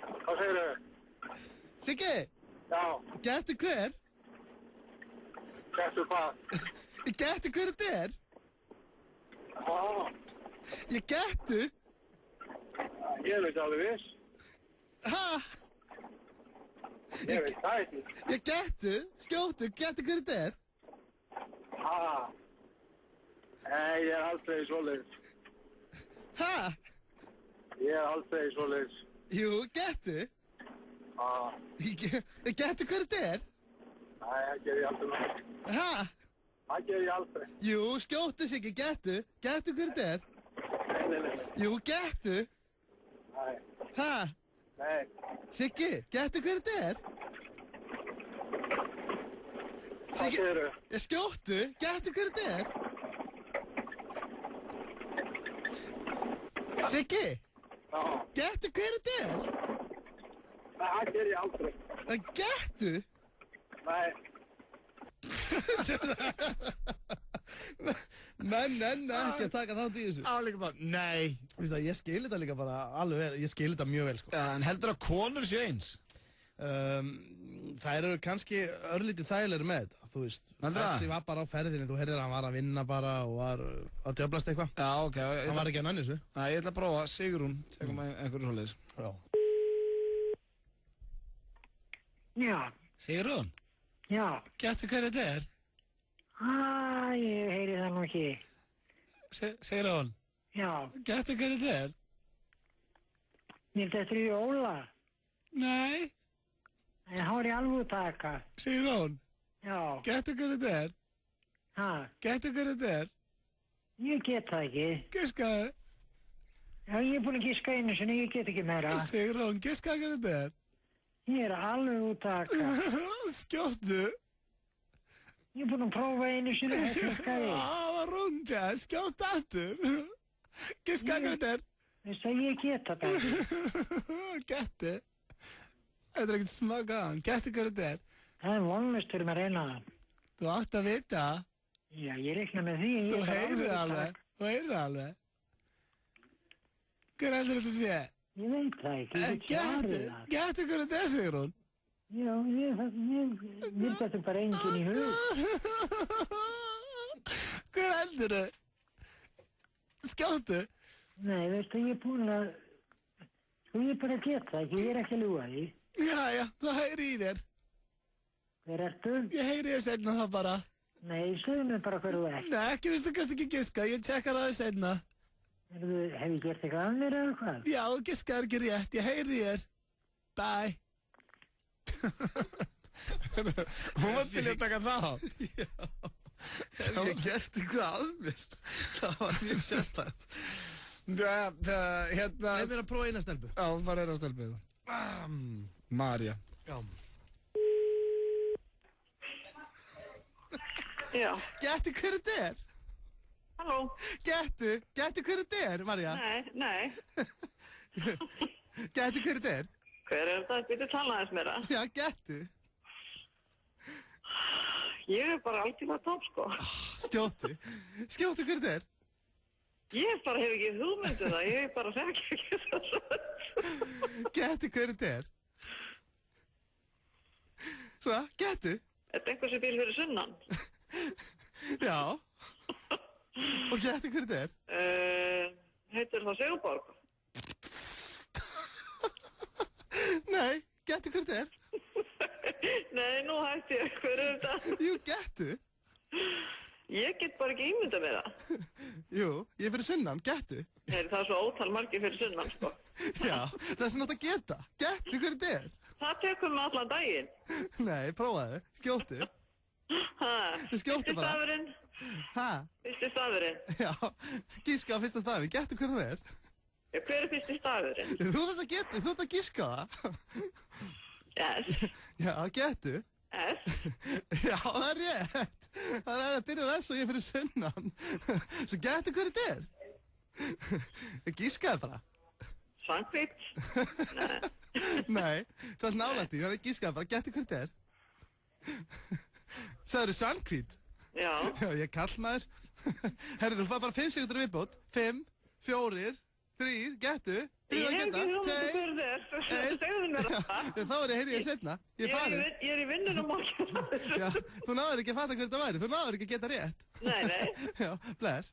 S16: Hvað segir þau?
S2: Siggi?
S16: Já.
S2: Getur hver?
S16: Getur hvað?
S2: Getur hver þetta er? Ég getu?
S16: Ég veit alveg viss. Ég veit það ekki.
S2: Ég getu? Skjóttu, getur hver þetta er?
S16: Nei, ég er aldrei svoleiðis. Ég er aldrei svoleiðis.
S2: Jú, getu? Getur hver þetta er?
S16: Nei, það ger ég aldrei. Það ger ég aldrei.
S2: Jú, skjóttu Siggi, getu? Getur hver þetta er?
S16: Nei.
S2: Jú, getu?
S16: Nei. Nei.
S2: Siggi, getur hver þetta er?
S16: Hvað segir þau?
S2: Skjóttu, getur hver þetta er? Siggi?
S16: Já.
S2: Getur hver þetta er?
S16: Nei, það ger ég aldrei.
S2: En getu?
S16: Nei.
S2: Menn ekki að taka þátt í þessu.
S1: Líka bara, nei.
S2: Ég skil þetta líka bara alveg vel. Ég skil þetta mjög vel, sko.
S1: En heldur að konur séu eins?
S2: Það eru kannski örlítið þægilegri með þetta. Þú veist, þessi var bara á ferðinni. Þú heyrðir að hann var að vinna bara og var að djöflast eitthvað.
S1: Já, ok.
S2: Hann var ekki að nenni þessu.
S1: Nei, ég ætla að prófa. Sigrún, tekum einhverju svoleiðis.
S2: Já.
S17: Já.
S1: Sigrún?
S17: Já.
S1: Getur hver þetta er?
S17: Ég heyri það nú ekki.
S1: Sigrún?
S17: Já.
S1: Getur hver þetta er?
S17: Mér þetta er Óla.
S1: Nei.
S17: En hann var í alveg taka.
S1: Sigrún?
S17: Já.
S1: Getur hver þetta er? Getur hver þetta er?
S17: Ég get það ekki.
S1: Giskaðu.
S17: Já, ég er búin að giska einu sinni, ég get ekki meira.
S1: Sigrún, giskaðu hver þetta er?
S17: Ég alveg út að taka.
S1: Skjóttu.
S17: Ég búinn að prófa einu sinni að klikkaði.
S1: Það var rúnd, ja. Skjóttu aftur. Giska hvað þetta
S17: Veistu að ég geta það.
S1: Getti. Þetta ekkert smá gaman. Getti hvað þetta
S17: Það vonlust fyrir að reyna það.
S1: Þú átt að vita.
S17: Já, ég reikna með því.
S1: Þú heyrið alveg. Hver heldur þetta sé?
S17: Ég veit það ekki.
S1: Getti hvað þetta Sigrún?
S17: Já, mér þetta bara enginn í hug.
S1: Hver heldur þau? Skjóttu?
S17: Nei, veistu, ég búinn að... Sko, ég bara geta það ekki, ég ekki að ljúga því.
S1: Já, það heyri í þér.
S17: Hver ertu?
S1: Ég heyri þér seinna það bara.
S17: Nei, segðu mér bara hver þú ert.
S1: Nei, ekki vistu kannski ekki giska, ég tjekkar það seinna.
S17: Hef ég gert eitthvað af mér eða hvað?
S1: Já, þú giskaðir ekki rétt, ég heyri þér. Bye. Hún var til að taka það.
S2: Já. Hef ég gert eitthvað af mér? Það var mjög sérstætt.
S1: Hérna...
S2: Nefnir að prófa eina stelpu.
S1: Já, bara eina stelpu. Marja.
S2: Já.
S18: Já.
S2: Gettu hver þetta er?
S18: Halló.
S2: Gettu hver þetta er, Marja?
S18: Nei.
S2: Gettu hver þetta er?
S18: Hver er þetta? Býttu tala aðeins meira.
S2: Já, gettu.
S18: Ég bara alltaf tóm, sko.
S2: Skjóttu hver þetta er?
S18: Ég bara hef ekki hugmyndu það, ég bara þekki ekki það svo.
S2: Gettu hver þetta er? Svo, gettu?
S18: Þetta einhver sem býr fyrir sunnan.
S2: Já. Og gettu hver þetta er?
S18: Heitir það Sigurborg?
S2: Nei, gettu hver þetta er?
S18: Nei, nú hætti ég, hver er þetta?
S2: Jú, gettu.
S18: Ég get bara ekki ímynda með það.
S2: Jú, ég er fyrir sunnan, gettu.
S18: Nei, það er svo ótal margir fyrir sunnan, sko.
S2: Já, það er svona átt að geta. Gettu hver þetta er?
S18: Það tekur mig allan daginn.
S2: Nei, prófaðu, skjóttu. Skjóttu bara.
S18: Fyrsti stafurinn. Fyrsti stafurinn.
S2: Já, gíska á fyrsta stafi, gettu hver það er?
S18: Já, hver er fyrsti stafurinn?
S2: Þú þarft að geta, þú þarft að gíska það.
S18: S.
S2: Já, gettu.
S18: S.
S2: Já, það er rétt. Það er að byrja S og ég er fyrir sunnan. Svo gettu hver þetta er? Gískaði bara.
S18: Svankvít?
S2: Nei, svo er nálætti, það er gískaði bara, gettu hver þetta er? Sagður svankvít?
S18: Já.
S2: Já, ég er kallmaður. Herri, þú fær bara 5 sekundur viðbót. 5, 4, 3, gettu.
S18: Ég hef ekki hugmyndu hver þetta er. Segðu mér það.
S2: Þá er ég heyrið setna. Ég
S18: er í vinnunum okkur.
S2: Já, þú náður ekki að fatta hver þetta væri. Þú náður ekki að geta rétt.
S18: Nei.
S2: Já, bless.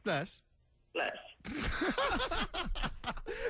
S2: Bless.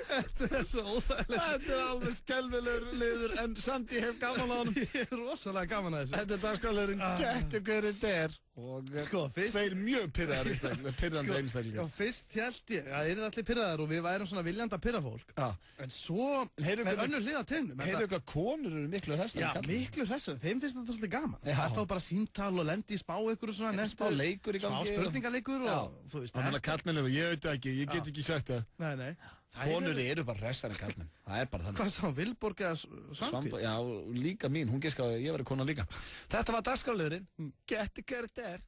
S2: Þetta er svo óþægilegt.
S1: Þetta er alveg skelvilegur liður en samt ég hef gaman á hann.
S2: Ég er rosalega gaman að þessu.
S1: Þetta er dagskrárliðurinn Gettu hver þetta er. Og
S2: sko, fyrst
S1: tveir mjög pirrandi einstaklingar.
S2: Já, fyrst held ég að það allir pirraðar og við værum svona viljandi að pirra fólk.
S1: Já.
S2: En svo er önnur hlið á tegnum.
S1: Heyrðu eitthvað konur eru miklu hressar.
S2: Já, miklu hressar. Þeim finnst þetta svolítið gaman. Það er þá bara síntal og lendi í spá ykkur og svona.
S1: Spá leikur í gangi.
S2: Spá spurningaleikur og þú veist.
S1: Það meina kallmenn, ég veit ekki, ég get ekki sagt það.
S2: Nei.
S1: Konur eru bara hressar en kallmenn. Það er bara þannig.
S2: Hvað sá, Vilborg eða Svankvít?
S1: Já, líka mín, hún giskaði að ég væri kona líka. Þetta var dagskrárliðurinn Gettu hver þetta er.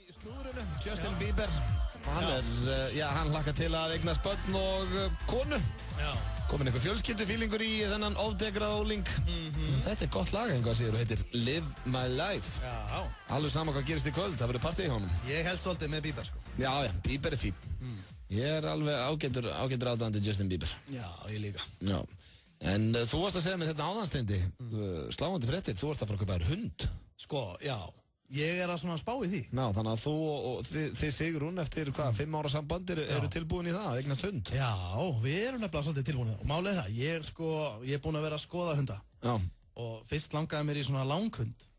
S1: Í slúðrinu, Justin Bieber. Hann hlakkar til að eignast börn og konu. Komin einhver fjölskyldufílingur í þennan ofdegraða óling. Þetta er gott lag, einhvað séður, og heitir Live My Life.
S2: Já.
S1: Alveg sama hvað gerist í kvöld, það verður partí í honum.
S2: Ég held svolítið með Bieber, sko.
S1: Já, Bieber er fín. Ég er alveg ágætur aðdáandi Justin Bieber.
S2: Já, ég líka.
S1: Já. En þú varst að segja mér þetta áðansteindi, sláandi fréttir, þú varst að fara að kaupa þér hund.
S2: Sko, já. Ég er að svona spá í því.
S1: Já, þannig að þú og þið Sigrún eftir 5 ára samband eru tilbúin í það, eignast hund.
S2: Já, við erum nefnilega svolítið tilbúin í það. Og málið það, ég er búin að vera að skoða hunda.
S1: Já.
S2: Og fyrst langaði mér í svona langhund,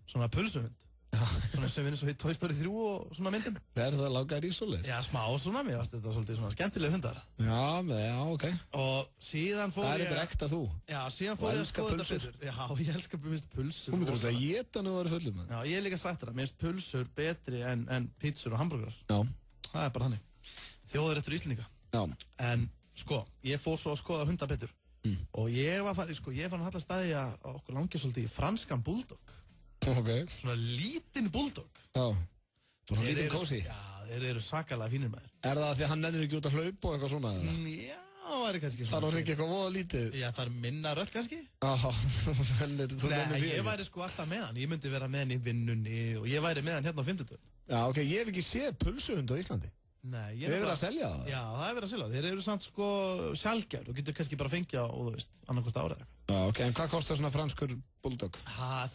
S2: svona pulsuhund. Svona sem við erum svo í Toy Story 3 og svona myndum.
S1: Er það langaðir í svoleiðis?
S2: Já, smá svona, mér varst þetta svolítið svona skemmtilega hundar.
S1: Já, ok.
S2: Og síðan fór ég...
S1: Það er þetta ekta þú.
S2: Já, síðan fór ég að skoða þetta betur. Já, ég elska pulsur.
S1: Þú myndir þetta að geta nú að vera fullum.
S2: Já, ég er líka sagt það. Mér finnst pulsur betri en pítsur og hamburgerar.
S1: Já.
S2: Það er bara þannig. Þjóðaréttur Íslendinga.
S1: Já.
S2: En Sko, ég fór svo að skoða hunda betur og ég var að halla staði að okkur langið svolítið í franskan bulldog.
S1: Ok.
S2: Svona lítinn bulldog.
S1: Já. Svona lítinn kósi.
S2: Já, þeir eru svakalega fínir maður.
S1: Er það því að hann nennir ekki út að hlaupa og eitthvað svona?
S2: Já, það væri kannski svona.
S1: Það er ekki eitthvað voða lítið?
S2: Já, það er minna röll kannski.
S1: Nei,
S2: ég væri sko alltaf með hann. Ég myndi vera með hann í vinnunni og ég væri með hann hérna á 50.
S1: Já, ok, ég hef ekki séð pulsuhund á Íslandi.
S2: Nei,
S1: ég er verið að selja það?
S2: Já, það er verið að selja það. Þeir eru samt sko sjálfgjafir og getur kannski bara fengið á, þú veist, annarkvort ára eða eitthvað.
S1: Já, ok, en hvað kostar svona franskur bulldog?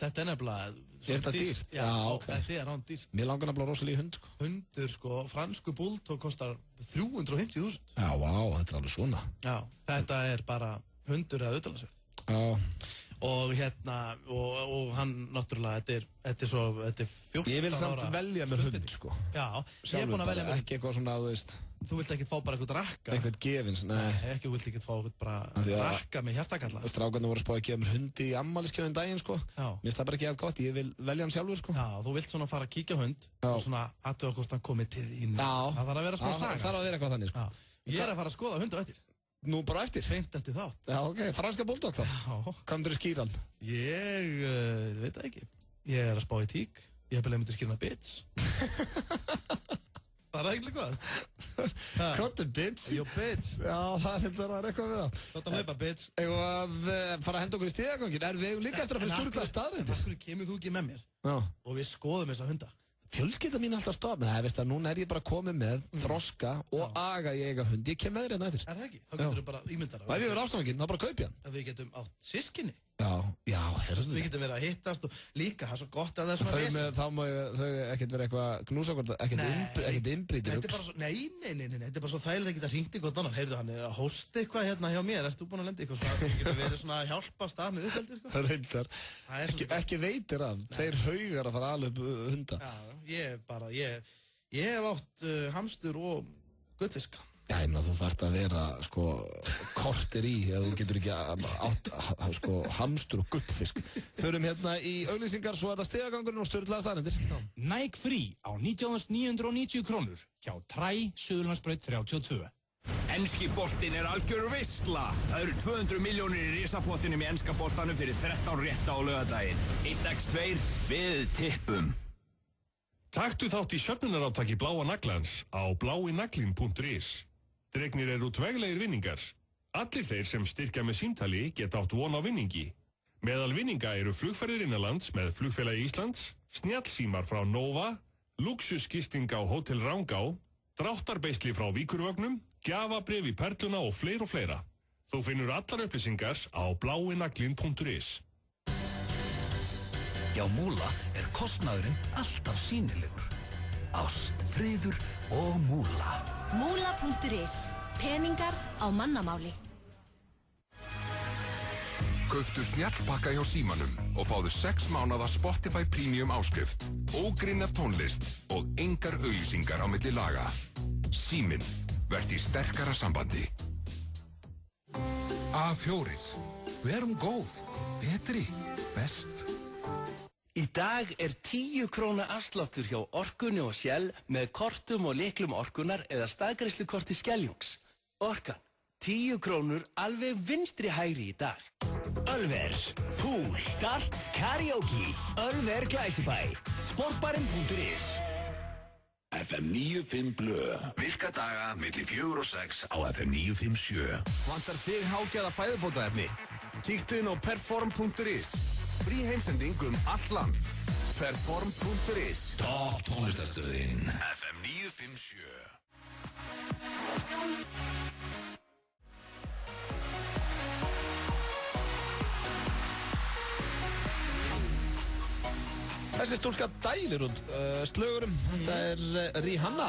S2: Þetta er nefnilega...
S1: Er þetta dýrt?
S2: Já, ok. Þetta er án dýrt.
S1: Mér langar nefnilega rosalega í hund, sko.
S2: Hundur, sko, fransku bulldog kostar 350.000.
S1: Já, vá, þetta er alveg svona.
S2: Já, þetta er bara hundur eða utanlandsverð.
S1: Já.
S2: Og hérna, og hann náttúrulega, þetta er 14 ára.
S1: Ég vil samt velja mér hund, sko.
S2: Já, ég er búinn að velja mér hund.
S1: Ekki eitthvað svona, þú veist.
S2: Þú vilt ekkert fá bara eitthvað rakka.
S1: Eitthvað gefins, nei.
S2: Ekki, þú vilt ekkert fá eitthvað bara rakka með hjartakalla.
S1: Strákarnir voru að spá að gefa mér hundi í ammæliskeiðin daginn, sko.
S2: Já.
S1: Mér finnst það bara ekki alveg gott, ég vil velja hann sjálfur, sko.
S2: Já, þú vilt svona fara að kíkja hund og svona aðtöða hvort hann komið til þín. Já. Það þarf að vera smá saga.
S1: Það þarf að vera eitthvað þannig, sko.
S2: Ég er að fara að skoða hund á eftir.
S1: Nú bara eftir?
S2: Feint eftir þátt.
S1: Já, ok, franska bulldog þá.
S2: Já.
S1: Hvað myndir þú skýra hann?
S2: Ég veit það ekki. Ég er að spá í tík. Ég hef beðið myndir skýra hann bitch. Það er eitthvað gott.
S1: Hvað er bitch?
S2: Jó, bitch.
S1: Já, það er eitthvað við það.
S2: Þátt að hlaupa, bitch.
S1: Eða að fara að henda okkur í stíðagangin. Við eigum líka eftir að fyrir sturglaða staðrindir.
S2: Af hverju kemur þú ekki með mér?
S1: Já.
S2: Og við skoðum þessa hunda.
S1: Fjölskylda mín alltaf stopp. Nei, veist það, núna er ég bara komið með þroska og aga ég eiga hund. Ég kem með þér hérna eftir.
S2: Er það ekki? Þá getur við bara ímyndara.
S1: Og ef ég verður ástofanginn, þá bara kaupi hann.
S2: Við getum átt sískinni.
S1: Já, herrstu.
S2: Við getum verið að hittast og líka, það er svo gott að það er svona
S1: vesen. Þá má þau ekkert vera eitthvað knúsakvort, ekkert innbrýtir.
S2: Þetta er bara svo, nei, þetta er bara svo þægilegt að geta hringt í gott annan. Heyrðu, hann er að hósta eitthvað hérna hjá mér. Erst þú búinn að lenda eitthvað svona? Þú getur verið svona að hjálpa stað með uppeldi, sko.
S1: Reyndar. Ekki veitir af. Tveir haugar að fara alveg hunda.
S2: Já, ég hef átt hamstur og gullfisk.
S1: Já, ég meina þú þarft að vera, sko, kortir í, eða þú getur ekki átt, sko, hamstur og gullfisk. Förum hérna í auglýsingar, svo er það stigagangurinn og sturlaða staðrendir.
S9: Nike Free á 19.990 krónur hjá Træ, Suðurlandsbraut 32.
S14: Enski boltinn er algjör veisla. Það eru 200 milljónir í risapottinum í enska boltanum fyrir 13 rétta á laugardaginn. 1x2 við tippum.
S7: Taktu þátt í söfnunarátaki Bláa naglans á bláinaglin.is. Dregnir eru tveglegir vinningar. Allir þeir sem styrkja með símtali geta átt von á vinningi. Meðal vinninga eru flugferðir innanlands með Flugfélagi Íslands, snjallsímar frá Nova, luxusgisting á Hótel Rangá, dráttarbeisli frá Víkurvögnum, gjafabréf í Perluna og fleira. Þú finnur allar upplýsingar á bláinaglin.is.
S19: Hjá Múla er kostnaðurinn alltaf sýnilegur. Ást, friður og Múla.
S20: Múla.is. Peningar á mannamáli.
S13: Kauftu snjallpakka hjá Símanum og fáðu 6 mánaða Spotify Premium áskrift, ógrinn af tónlist og engar auglýsingar á milli laga. Síminn, verð í sterkara sambandi. A4. Verum góð, betri, best.
S8: Í dag er 10 króna afsláttur hjá Orkunni og Shell með kortum og lyklum Orkunnar eða staðgreiðslukorti Skeljungs. Orkan, 10 krónur alveg vinstri hægri í dag.
S21: Ölver, pool, dart, karaoke, Ölver Glæsibæ, sportbarinn.is.
S4: FM 95 Blö. Virka daga milli 4 og 6 á FM 957.
S10: Vantar þig hágæða fæðubótaefni? Kíktu inn á perform.is. Frí heimsending allt land. Perform.is.
S4: Topp tónlistarstöðin FM 957.
S1: Þessi stúlka dælir út slögurum. Þetta er Rihanna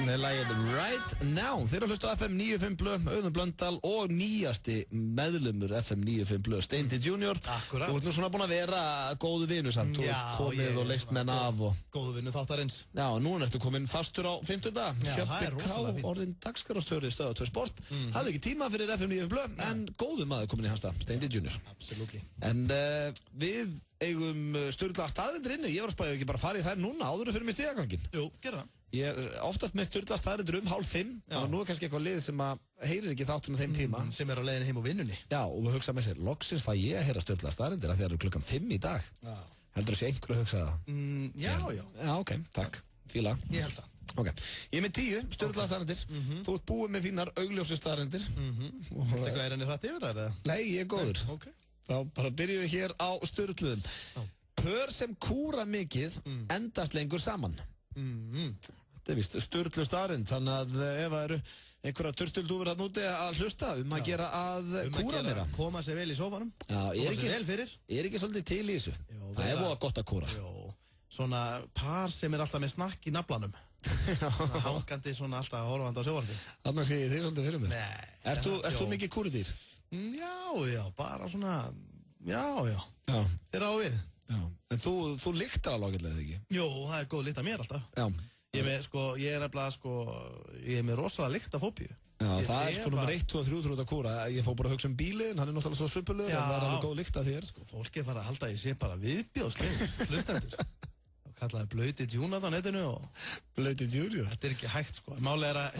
S1: með lagið Right Now. Þeir eru að hlusta á FM 95 Blö, Auðun Blöndal og nýjasti meðlumur FM 95 Blö, Steindi Junior.
S2: Akkurat.
S1: Þú ert nú svona búin að vera góðu vinur samt. Þú komið og leist menn af og...
S2: Góðu vinur þáttarins.
S1: Já, og núna ertu komin fastur á 50.
S2: Já, það er rosalega fínt.
S1: Orðin dagskrárstjóri Stöð 2 Sport. Hafði ekki tíma fyrir FM 95 Blö, en góðu maður komin í hans stað, Steindi Junior.
S2: Absolutely.
S1: En við eigum sturlaða staðrindir inni. Ég var að spæja ekki bara að fara í þær núna áður fyrir mig stíðagangin.
S2: Jú, gerðu það.
S1: Ég er oftast með sturla staðarindir 4:30 og nú kannski eitthvað lið sem að heyrir ekki þáttunum þeim tíma.
S2: Sem á leiðinni heim á vinnunni.
S1: Já, og við hugsa með sér, loksins fæ ég að heyra sturla staðarindir að það eru 5:00 í dag. Já. Heldur þessi einhverju að hugsa það?
S2: Já.
S1: Já, ok, takk. Fíla.
S2: Ég held það.
S1: Ok, ég er með 10 sturla staðarindir. Þú ert búið með þínar augljósu staðarindir.
S2: Viltu eitthvað er henni hrætt yfir það, eða?
S1: Nei, ég er góður.
S2: Ok.
S1: Þá bara byrjum við hér á sturluðum. Pör sem kúra mikið endast lengur saman. Þetta er vist sturlu staðarind, þannig að ef það eru einhverja turtuldúfur að núti að hlusta að gera að kúra meira.
S2: Koma sér vel í sófanum.
S1: Já,
S2: koma sér vel fyrir.
S1: Ég er ekki svolítið til í þessu. Það er búið gott að kúra.
S2: Svona par sem er alltaf með snakk í naflanum. Hangandi svona alltaf horfandi á sjóvarpi.
S1: Þannig sé ég þig svolítið fyrir mér. Ert þú mikið kúridýr?
S2: Já, bara svona, já. Þér á við.
S1: Já, en þú lyktar alveg ágætlega, ekki?
S2: Jú, það er góð lykt af mér alltaf.
S1: Já.
S2: Ég er nefnilega, ég er með rosalega lyktafóbíu.
S1: Já, það er nummer 1, 2 og 3 út að kúra. Ég fór bara að hugsa bílinn, hann er náttúrulega svo suppulegur, en það er alveg góð lykt af þér.
S2: Fólkið fara að halda að ég sé bara viðbjóðsleg, hlustendur. Kallaði Blauti Djúnat á netinu og...
S1: Blauti Djúnat?
S2: Þetta er ekki hægt, Máli er að,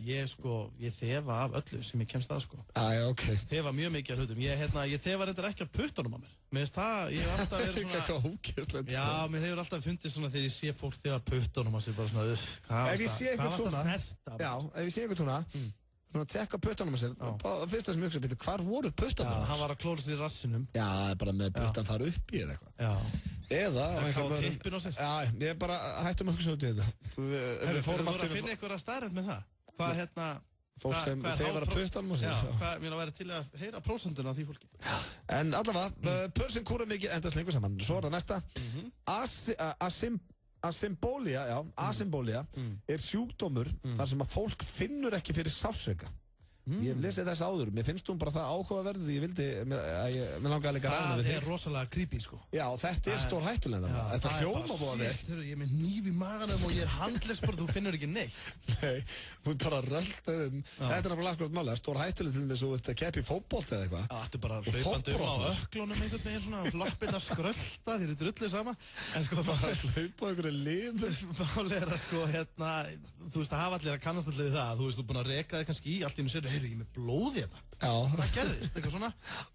S2: ég þefa af öllu sem ég kemst að,
S1: Já, ok.
S2: Þefa mjög mikið af hlutum. Ég þefa reyndar ekki af puttunum á mér. Mér finnst það, ég hef alltaf verið svona...
S1: Eitthvað ógeðslegt.
S2: Já, mér hefur alltaf fundist svona þegar ég sé fólk þefa puttunum á sig, bara svona, hvað varst það snerta?
S1: Já, ef ég sé eitthvað svona, svona tekka puttunum á sig, fyrst það sem ég hugsa, betur, hvar voru puttunum?
S2: Já, hann var að klóra sér í rassinum.
S1: Já, bara með puttan þar uppi eða eitthvað.
S2: Já.
S1: Eða...
S2: Það var tippin á sér.
S1: Já, ég er bara hættum að hugsa út í þetta.
S2: Við fórum að finna eitthvað staðrend með það. Hvað,
S1: fólk sem þefar að puttanum á sér.
S2: Já, mér að vera til að heyra prósenduna af því fólki.
S1: En allavega, pör sem kúra mikið endast lengur saman. Svo er það næsta. Asymbolia er sjúkdómur þar sem að fólk finnur ekki fyrir sársauka. Ég hef lesið þess áður, mér finnst hún bara það áhugaverðið, ég vildi, mér langaði líka ræðina við þig.
S2: Það er rosalega creepy,
S1: Já, þetta er stór hættulega það. Þetta hljóma búið að vel.
S2: Ég er með hníf í maganum og ég er handlegs bara, þú finnur ekki neitt.
S1: Nei, hún bara röldaðum. Þetta er bara akkurat málega, stór hættulega til þess að þú ert að keppa í fótbolt eða eitthvað.
S2: Það ertu bara hlaupandi á öklunum einhvern veginn svona, lappirnar skrölda, þér er drullu sama. En
S1: bara hlaupa einhverju lið.
S2: Málega er að þú veist að hafa allir að kannast allir við það, þú veist, þú er búin að reka þig kannski í, allt í einu sér, heyrðu, ég með blóði hérna.
S1: Já.
S2: Hvað gerðist, eitthvað svona,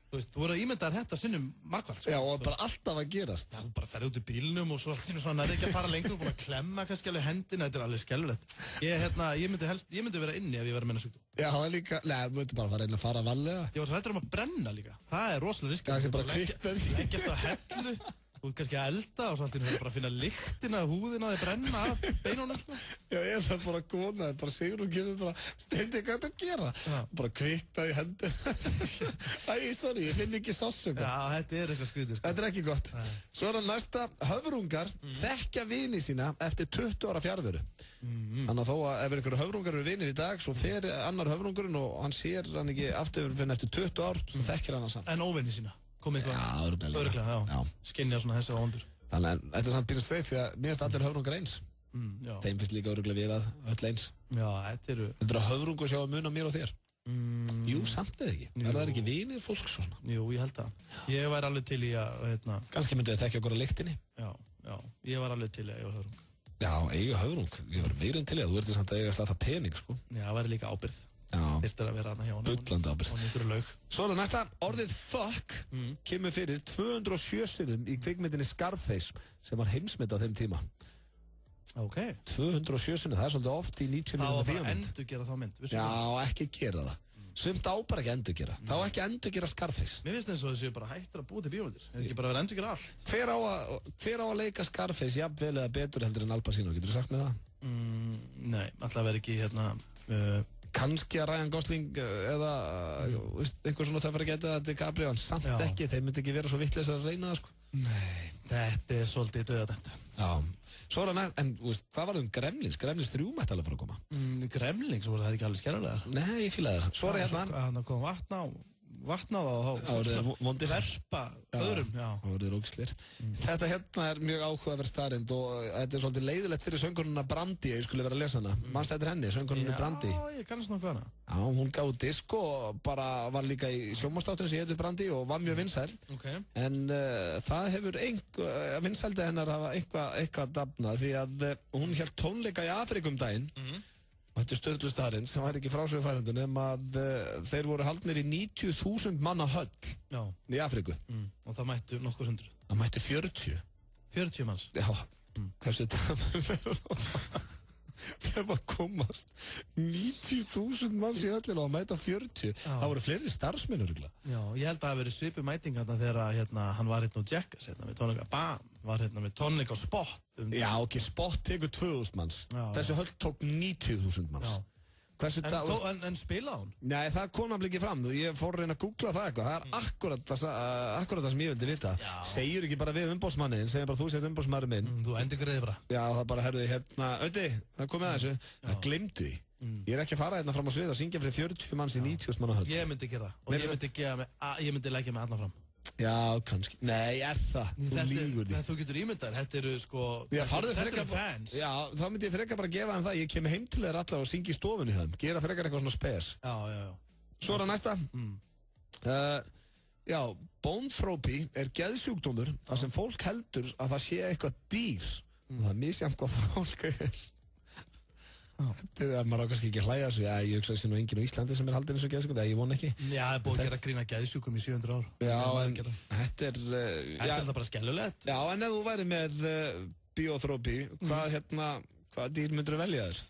S2: þú veist, þú voru að ímynda þetta sinnum margvalt,
S1: Já, og bara alltaf að gerast.
S2: Já, þú bara ferði út í bílnum og svo allt í einu svona, ekki að fara lengur, búin að klemma kannski alveg hendina, þetta er alveg skelfilegt. Ég myndi vera inni ef ég verið með sjúkdóm.
S1: Já, það er líka, þú myndi bara að fara varlega.
S2: Ég var svo hræddur að brenna líka. Það er rosalega riskant. Þú ert kannski að elda og svo allt í náttúrulega bara að finna lyktina af húðina þegar brenna af beinunum,
S1: Já, ég þarf bara að góna, bara Sigrún kemur bara, Steindi, hvað er þetta að gera? Bara kviknaði hendi. Sorry, ég finn ekki sársauka.
S2: Já, þetta er eitthvað skrítið,
S1: Þetta er ekki gott. Svo er það næsta, höfrungar þekkja vini sína eftir 20 ára fjarveru. Þannig að þó að ef einhverju höfrungar eru vinir í dag, svo fer annar höfrungurinn og hann sér hann ekki aftur fyrir eftir 20 ár, svo þekkir hann hann samt.
S2: En óvinni sína? Komið eitthvað?
S1: Örugglega,
S2: já. Skynja svona þessi á vondur.
S1: Þannig að þetta er samt býrst veit því að mér finnst allir höfrungar eins. Þeim finnst líka örugglega við að öll eins.
S2: Já, þetta eru...
S1: Heldur að höfrungur sjá að mun á mér og þér? Jú, samt eða ekki. Er það ekki vinir fólks svona?
S2: Jú, ég held það. Ég var alveg til í að...
S1: Kannski myndið þið þekkja okkur að lyktinni?
S2: Já. Ég var alveg til í að eiga höfrung.
S1: Já, eiga höfrung. Ég var meira en til í að þú verður samt að eiga slata pening, sko.
S2: Já, það væri líka ábyrgð. Þyrftir að vera aðna hjá hann.
S1: Bullandi ábyrgð.
S2: Og nýttur laug.
S1: Svo er það næsta. Orðið fuck kemur fyrir 207 sinnum í kvikmyndinni Scarface sem var heimsmynd á þeim tíma.
S2: Ok.
S1: 207 sinnum, það er svolítið oft í 90 minúta bíómynd.
S2: Það var bara endur gera þá mynd.
S1: Já, ekki gera það. Sumt á bara ekki endur gera. Það á ekki endur gera Scarface.
S2: Mér finnst eins og þessu bara hættir að búa til bíómyndir. Það er ekki bara að vera endur gera allt.
S1: Hver á að leika Scarface jafnvel eða betur heldur en Al Pacino? Getur þú sagt með það?
S2: Nei, alltaf verður ekki
S1: kannski að Ryan Gosling eða einhver svona töffari geta þetta DiCaprio, en samt ekki, þeir myndi ekki vera svo vittleis að reyna það, sko.
S2: Nei, þetta er svolítið döðadæmt.
S1: Já, svo er það, en hvað var það Gremlins? Gremlins 3 mætti alveg fara að koma.
S2: Gremlins, voru það ekki alveg skerrulegar?
S1: Nei, ég fílaði það. Svo er það
S2: hérna. Þannig að koma vatna og vatnað og þá verpa öðrum.
S1: Já, það voru rókslir. Þetta hérna mjög áhugaverð staðreynd og þetta svolítið leiðilegt fyrir söngkonuna Brandi, ég skulle vera að lesa hana. Manstu eftir henni, söngkonunni Brandi?
S2: Já, ég kannast nokkuð hana.
S1: Já, hún gaf disk og bara var líka í sjónvarpsþáttum sem hétu Brandi og var mjög vinsæl. En það hefur vinsældi hennar hafa eitthvað dafnað því að hún hélt tónleika í Afríku daginn. Og þetta stöðlu staðarinn sem var ekki frásögufærandi nema að þeir voru haldnir í 90.000 manna höll í Afríku.
S2: Og það mættu nokkur hundruð.
S1: Það mættu 40.
S2: 40 manns?
S1: Já, hversu þetta ef að komast 90.000 manns í höllina og að mæta 40. Það voru fleiri starfsmennur.
S2: Já, ég held að það hafi verið svipu mæting þegar hann var hérna og Jackass með tónleika var hérna með tónleika á Spot.
S1: Já, ok, Spot tekur 2.000 manns. Þessi höll tók 90.000 manns.
S2: En spilaði hún?
S1: Nei, það kom nefnilega ekki fram. Ég fór að reyna að googla það eitthvað. Það er akkurat það sem ég vildi vita. Segjur ekki bara við umbóðsmannin, segjur bara þú sett umbóðsmaður minn.
S2: Þú endurgreiði bara.
S1: Já, það bara herðu hérna, auðvitað, það kom með þessu. Það gleymdu því. Ég er ekki að fara hérna fram á svið og syngja fyrir 40 manns í 90.000 manna höll.
S2: Ég myndi gera það. Og ég myndi leggja mig alla fram.
S1: Já, kannski. Nei, það? Þú lígur því.
S2: Þú getur ímyndar, þetta eru sko...
S1: Þetta eru fans. Já, þá myndi ég frekar bara gefa þeim það. Ég kem heim til þeir allar og syngi í stofunni þeim. Gera frekar eitthvað svona spes.
S2: Já.
S1: Svo er það næsta. Já, Bónþrópi er geðsjúkdómur þar sem fólk heldur að það sé eitthvað dýr. Og það er misjafnt hvað fólk er. Þetta er að maður á kannski ekki að hlæja þessu. Já, ég hugsa þessi nú enginn á Íslandi sem er haldinn eins og geðsjúkum. Ég von ekki.
S2: Já, það er búið að gera grína geðsjúkum í 700 ár.
S1: Já, en þetta er...
S2: Þetta er alltaf bara skellulegt.
S1: Já, en ef þú væri með Bíóþrópi, hvað dýr myndur þú velja þér?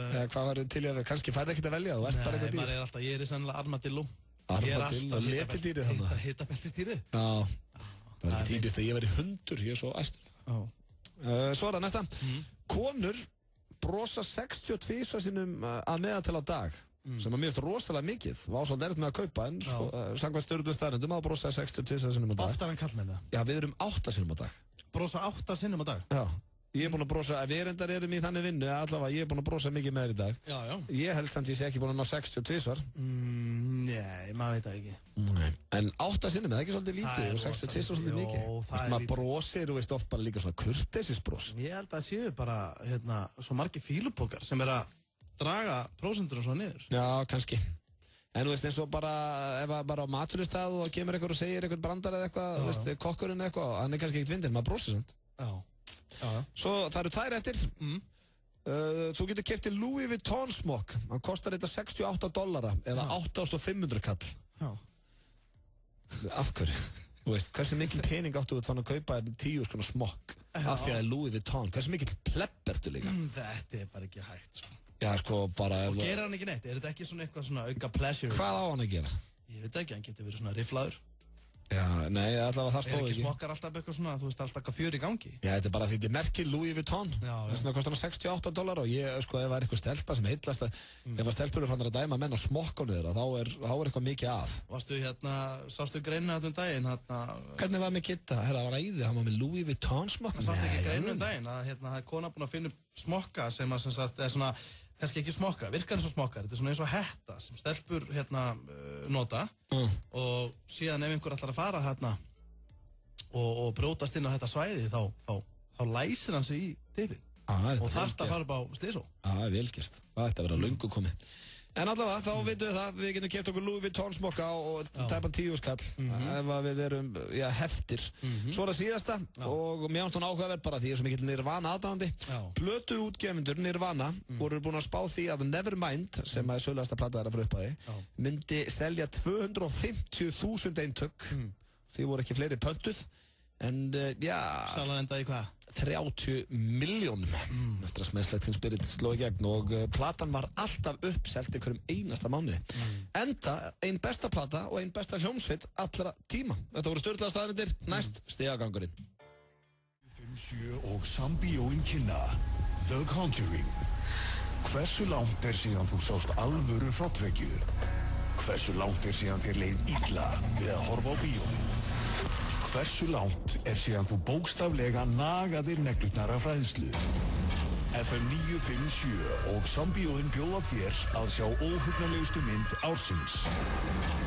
S1: Eða hvað var til að kannski færði ekkert að velja, þú ert bara eitthvað dýr?
S2: Nei, maður er alltaf, ég er sennilega armadillo.
S1: Armadillo, letidýrið þannig.
S2: Hitabeltistýrið.
S1: Já, það er ekki típist að ég væri hundur, ég er svo æstur. Svo er það næsta. Konur brosa 62 sinnum að meðaltali á dag, sem að mér finnst rosalega mikið. Var svolítið erfitt með að kaupa, en samkvæmt stjórnum staðreyndum að brosa 62 sinnum á dag.
S2: Oftar en kallmenn?
S1: Já, við erum 8 sinnum á dag.
S2: Brosa 8 sinnum á dag?
S1: Já. Ég er búinn að brosa, við reyndar erum í þannig vinnu, allavega ég er búinn að brosa mikið með þér í dag.
S2: Já.
S1: Ég held samt ég sé ekki búinn að ná 62.
S2: Nei, maður veit það ekki.
S1: Nei. En 8 sinnum, það er ekki svolítið lítið og 62 svolítið mikið.
S2: Jó, það er
S1: maður brosir og veist oft bara líka svona kurteisisbros.
S2: Ég held að séu bara, svo margir fílupokar sem er að draga prósentur og svo niður.
S1: Já, kannski. En þú veist eins og bara, ef að bara á maturistað og kemur einhver og segir einhvern brandar eða eitthvað, veist, kokkurinn eitthvað, hann er kannski ekkert fyndinn, maður brosir samt. Svo það eru 2 eftir. Þú getur keypt Louis Vuitton smokk. Hann kostar þetta $68 eða 8.500 kall. Af hverju? Þú veist, hversu mikil pening áttu þú þannig að kaupa 10 svona smokk af því að Louis Vuitton? Hversu mikil plepp ertu líka?
S2: Þetta er bara ekki hægt, sko.
S1: Já, sko, bara...
S2: Og gera hann ekki neitt? Er þetta ekki svona eitthvað svona auka pleasure?
S1: Hvað á hann að gera?
S2: Ég veit ekki, hann getur verið svona riflaður.
S1: Já, nei, allavega það stóð ekki.
S2: Er ekki smokkar alltaf eitthvað svona, þú veist, alltaf eitthvað fjör í gangi?
S1: Já, þetta er bara því þetta er merkið Louis Vuitton. Þess vegna kostar hann $68 og ég, sko, ef það er eitthvað stelpa sem heitlast að ef að stelpur fannar að dæma menn á smokkánu þeirra, þá er eitthvað mikið að.
S2: Varstu sástu greinu daginn,
S1: Hvernig var með Gitta? Það var æði, hann var með Louis Vuitton smokk.
S2: Sástu ekki greinu daginn að það er kona búin að finna smokka sem er svona kannski ekki smokka, virkar eins og smokkar. Þetta er svona eins og hetta sem stelpur nota og síðan ef einhver ætlar að fara og brjótast inn á þetta svæði þá læsir hann sig í tipið og þarf að fara upp á slysó.
S1: Það er velgjast. Það ætti að vera löngu komið. En allavega, þá veitum við það, við getum keypt okkur Louis Vuitton smokka og tæpan 10 skall ef við erum, heftir. Svo er það síðasta og mér finnst hún áhugaverð bara því ég er svo mikill Nirvana aðdáandi. Plötuútgefundur Nirvana voru búin að spá því að Nevermind, sem er sölulegasta plata þeirra fyrir upphæði, myndi selja 250.000 eintök. Því voru ekki fleiri pöntuð. En
S2: Salan endaði hvað?
S1: 30 milljónum. Stressmesslegt þinn spirit sló í gegn og platan var alltaf uppselt ykkur einasta mánuði. Enda ein besta plata og ein besta hljómsveit allra tíma. Þetta voru stjórnlega staðarindir, næst stigagangurinn.
S6: 57 og Sambíóin kynna The Conjuring. Hversu langt síðan þú sást alvöru hrollvekju? Hversu langt síðan þér leið illa við að horfa á bíómynd? Hversu langt síðan þú bókstaflega nagaðir neglurnar af hræðslu? FM 957 og Sambíóin bjóða þér að sjá óhugnarlegustu mynd ársins.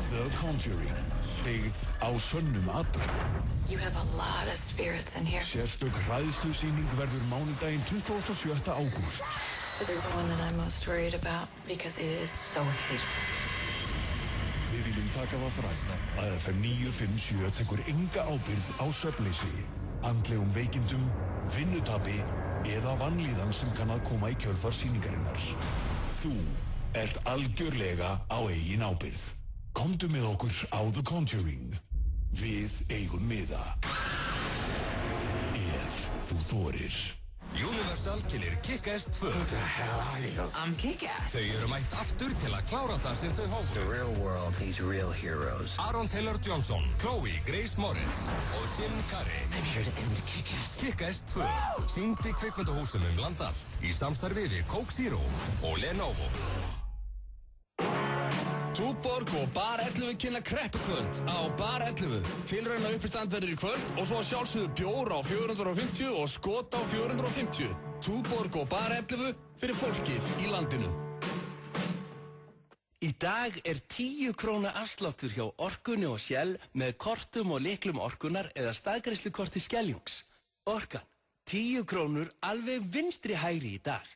S6: The Conjuring, byggð á sönnum atburðum.
S11: You have a lot of spirits in here.
S6: Sérstök hræðslusýning verður mánudaginn 27. ágúst.
S11: There's one that I'm most worried about because it is so hateful.
S6: Við viljum taka það fram að FM 957 tekur enga ábyrgð á svefnleysi, andlegum veikindum, vinnutapi eða vanlíðan sem kann að koma í kjölfar sýningarinnar. Þú ert algjörlega á eigin ábyrgð. Komdu með okkur á The Conjuring. Við eigum miða. Ef þú þorir.
S3: Universal kynir Kick-Ass 2.
S15: Who the hell are you?
S3: I'm Kick-Ass. Þau eru mætt aftur til að klára það sem þau hófu.
S15: The real world needs real heroes.
S3: Aaron Taylor Johnson, Chloe Grace Moritz og Jim Carrey.
S15: I'm here to end Kick-Ass.
S3: Kick-Ass 2. Sýnd í kvikmyndahúsum land allt í samstarfi við Coke Zero og Lenovo.
S1: Túborg og Bar 11 kynna kreppukvöld á Bar 11. Tilrauna uppistand verður í kvöld og svo sjálfsögðu bjór á 450 og skot á 450. Túborg og Bar 11 fyrir fólkið í landinu.
S8: Í dag 10 króna afsláttur hjá Orkunni og Shell með kortum og lyklum Orkunnar eða staðgreiðslukorti Skeljungs. Orkan, 10 krónur alveg vinstri hægri í dag.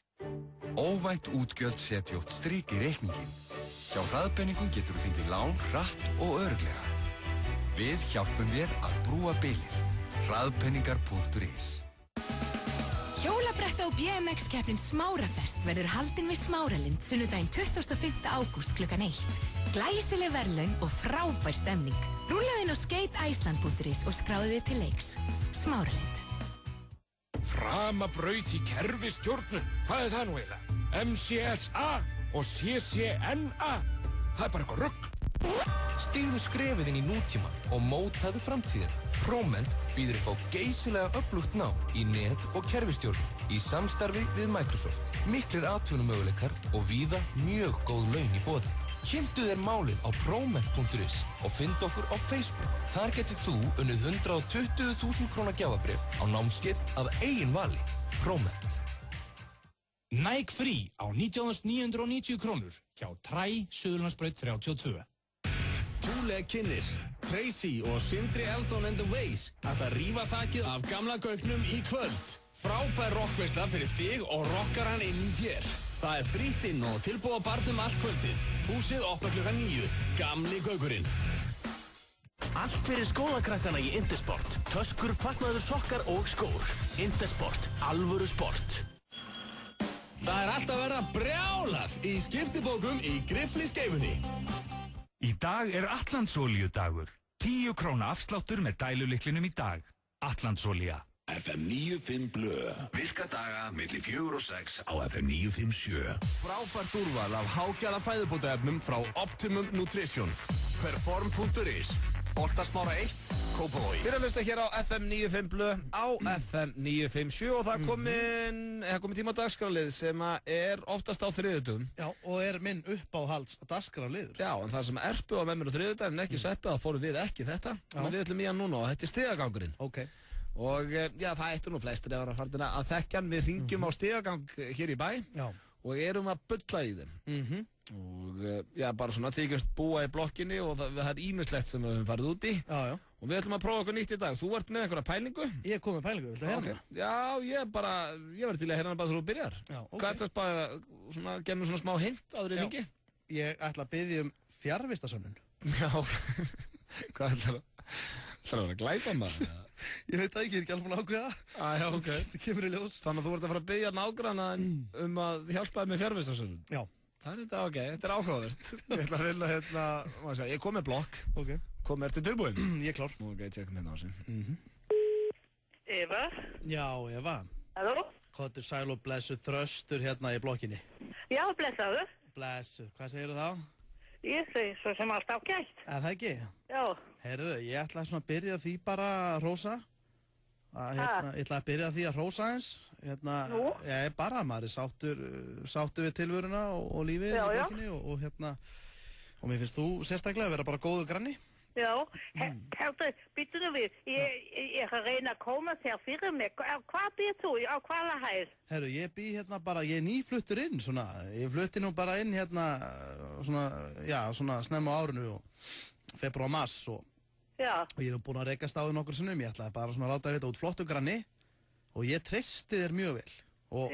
S22: Óvænt útgjöld setja oft strik í reikningin. Hjá Hraðpenningum getur þú fengið lán hratt og örugglega. Við hjálpum þér að brúa bilið. Hraðpenningar.is.
S20: Hjólabretta og BMX-keppnin Smárafest verður haldin við Smáralind sunnudaginn 25. ágúst klukkan 1. Glæsileg verðlaun og frábær stemning. Rúllaðu inn á skateiceland.is og skráðu þig til leiks. Smáralind.
S23: Framabraut í kerfisstjórnun. Hvað er það nú eiginlega? MCSA og CCNA. Það er bara eitthvað rugl.
S24: Stígðu skrefið inn í nútíman og mótaðu framtíðina. ProMent býður upp á geysilega öflugt nám í net- og kerfisstjórnun í samstarfi við Microsoft. Miklir atvinnumöguleikar og víða mjög góð laun í boði. Kynntu þér málið á proment.is og finn okkur á Facebook. Þar getur þú unnið 120.000 króna gjafabréf á námskeið af eigin vali. ProMent.
S9: Nike Free á 19.990 krónur hjá Træ, Suðurlandsbraut 32.
S1: Túle kynir Tracy og Sindri Eldon and the Ways ætla að rífa þakið af gamla gaugnum í kvöld. Frábær rockveisla fyrir þig og rockarann inn hér. Það er frítt inn og tilbúið á barnum allt kvöldið. Húsið opnar klukkan 9. Gamli gaugurinn.
S21: Allt fyrir skólakrakkana í Intersport. Töskur, fatnaður, sokkar og skór. Intersport. Alvöru sport.
S1: Það er alltaf verið að brjálað í skiptibókum í Griffli-skeifunni.
S25: Í dag er Atlandsolíudagur. 10 króna afsláttur með dælulyklinum í dag. Atlandsolía.
S6: FM 95 blöð.
S3: Virka daga milli 4 og 6 á FM 957.
S1: Frábært úrval af hágæða fæðubótaefnum frá Optimum Nutrition. Perform.is. Holtasmára 1, Kópavogi. Við erum að hlusta hér á FM 95 blöð á FM 957 og það er komin tíma á dagskrárlið sem er oftast á þriðjudögum.
S2: Já, og er minn uppáhalds dagskrárliður.
S1: Já, en það sem erpu á með mér á þriðjudögum en ekki sveppu, það fórum við ekki þetta. Við ætlum í hann núna og þetta er stigagangurinn.
S2: Ok.
S1: Og já, það eittu nú flestir að vera farnir að þekkjan. Við ringjum á stigagang hér í bæ. Já. Og erum að bulla í þeim. Og já, bara svona þykjumst búa í blokkinni og það er ýmislegt sem við höfum farið út í. Já, já. Og við ætlum að prófa okkur nýtt í dag. Þú ert með einhverja pælingu?
S2: Ég kom með pælingu, viltu að heyra hana?
S1: Já, ég verði til að heyra hana bara þegar þú byrjar. Já, ok. Hvað ætlar að spara, svona, gef mér svona smá hint áður í ringi?
S2: Ég ætla að biðja fjarvistarsönnun.
S1: Já, ok. Hvað ætlar að vera glæpa maður?
S2: Ég veit það ekki, ég er ekki alveg búin að ákveða.
S1: Já, ok.
S2: Það kemur í ljós.
S1: Þannig að þú ert að fara að biðja nágranna að hjálpa þér með fjarvistarsönnun?
S2: Já.
S1: Það er þetta, ok, þetta er áhugavert. Ég ætla að vilja, ég kom með blokk.
S2: Ok.
S1: Ertu tilbúinn?
S2: Ég er klár.
S1: Ok, tjekkum hérna á sig.
S18: Eva?
S2: Já, Eva.
S18: Halló?
S2: Kottur sæl og blessuð þröstur hérna í blokkinni.
S18: Já, blessaðu.
S2: Blessuð, hvað segirðu þá?
S18: Ég segi svo sem allt ágætt.
S2: Er það ekki?
S18: Já.
S2: Heyrðu, ég ætla svona að byrja því bara að hrósa. Ég ætla að byrja því að hrósa eins.
S18: Nú?
S2: Ég er bara, maður er sáttur við tilvöruna og lífið í blokkinni og mér finnst þú sérstaklega að vera bara góðu granni.
S5: Já, herðu, býttu nú við, ég að reyna að koma þér fyrir mig. Hvað býr þú? Á hvaða hæð?
S2: Herru, ég bý hérna bara, ég er nýfluttur inn, svona. Ég flutti nú bara inn hérna, svona, já, svona snemma á árinu og februar mars og ég er nú búinn að rekast á þau nokkur sinnum. Ég ætlaði bara svona að láta þetta út flottu granni og ég treysti þér mjög vel. Og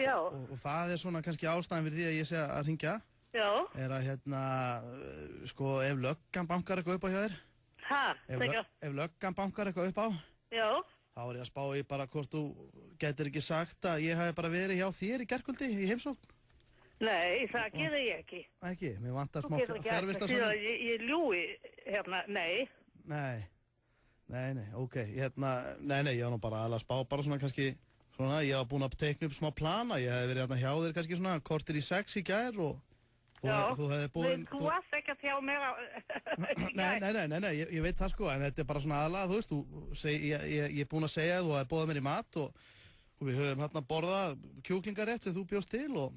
S2: það er svona kannski ástæðan fyrir því að ég sé að hringja.
S5: Já.
S2: Er að hérna, sko, ef löggan bankar eitthvað upp á hjá þér. Ef löggan bankar eitthvað upp á, þá er ég að spá í bara hvort þú getur ekki sagt að ég hafi bara verið hjá þér í gærkvöldi í heimsókn.
S5: Nei, það gerir ég ekki.
S2: Ekki, mér vantar smá fjarvistarsönnun.
S5: Ég ljúi, hérna, nei.
S2: Nei, ok, hérna, nei, ég var nú bara að spá bara svona kannski, svona, ég var búinn að teikna upp smá plana, ég hef verið hérna hjá þér kannski svona kortir í 6 í gær og þú hefði búinn...
S5: Þú varst ekki að þjá mér á...
S2: Nei, ég veit það sko, en þetta er bara svona aðalega, þú veist, ég er búinn að segja að þú hefði bóðið mér í mat og við höfum hérna borðað kjúklingarétt sem þú bjóst til og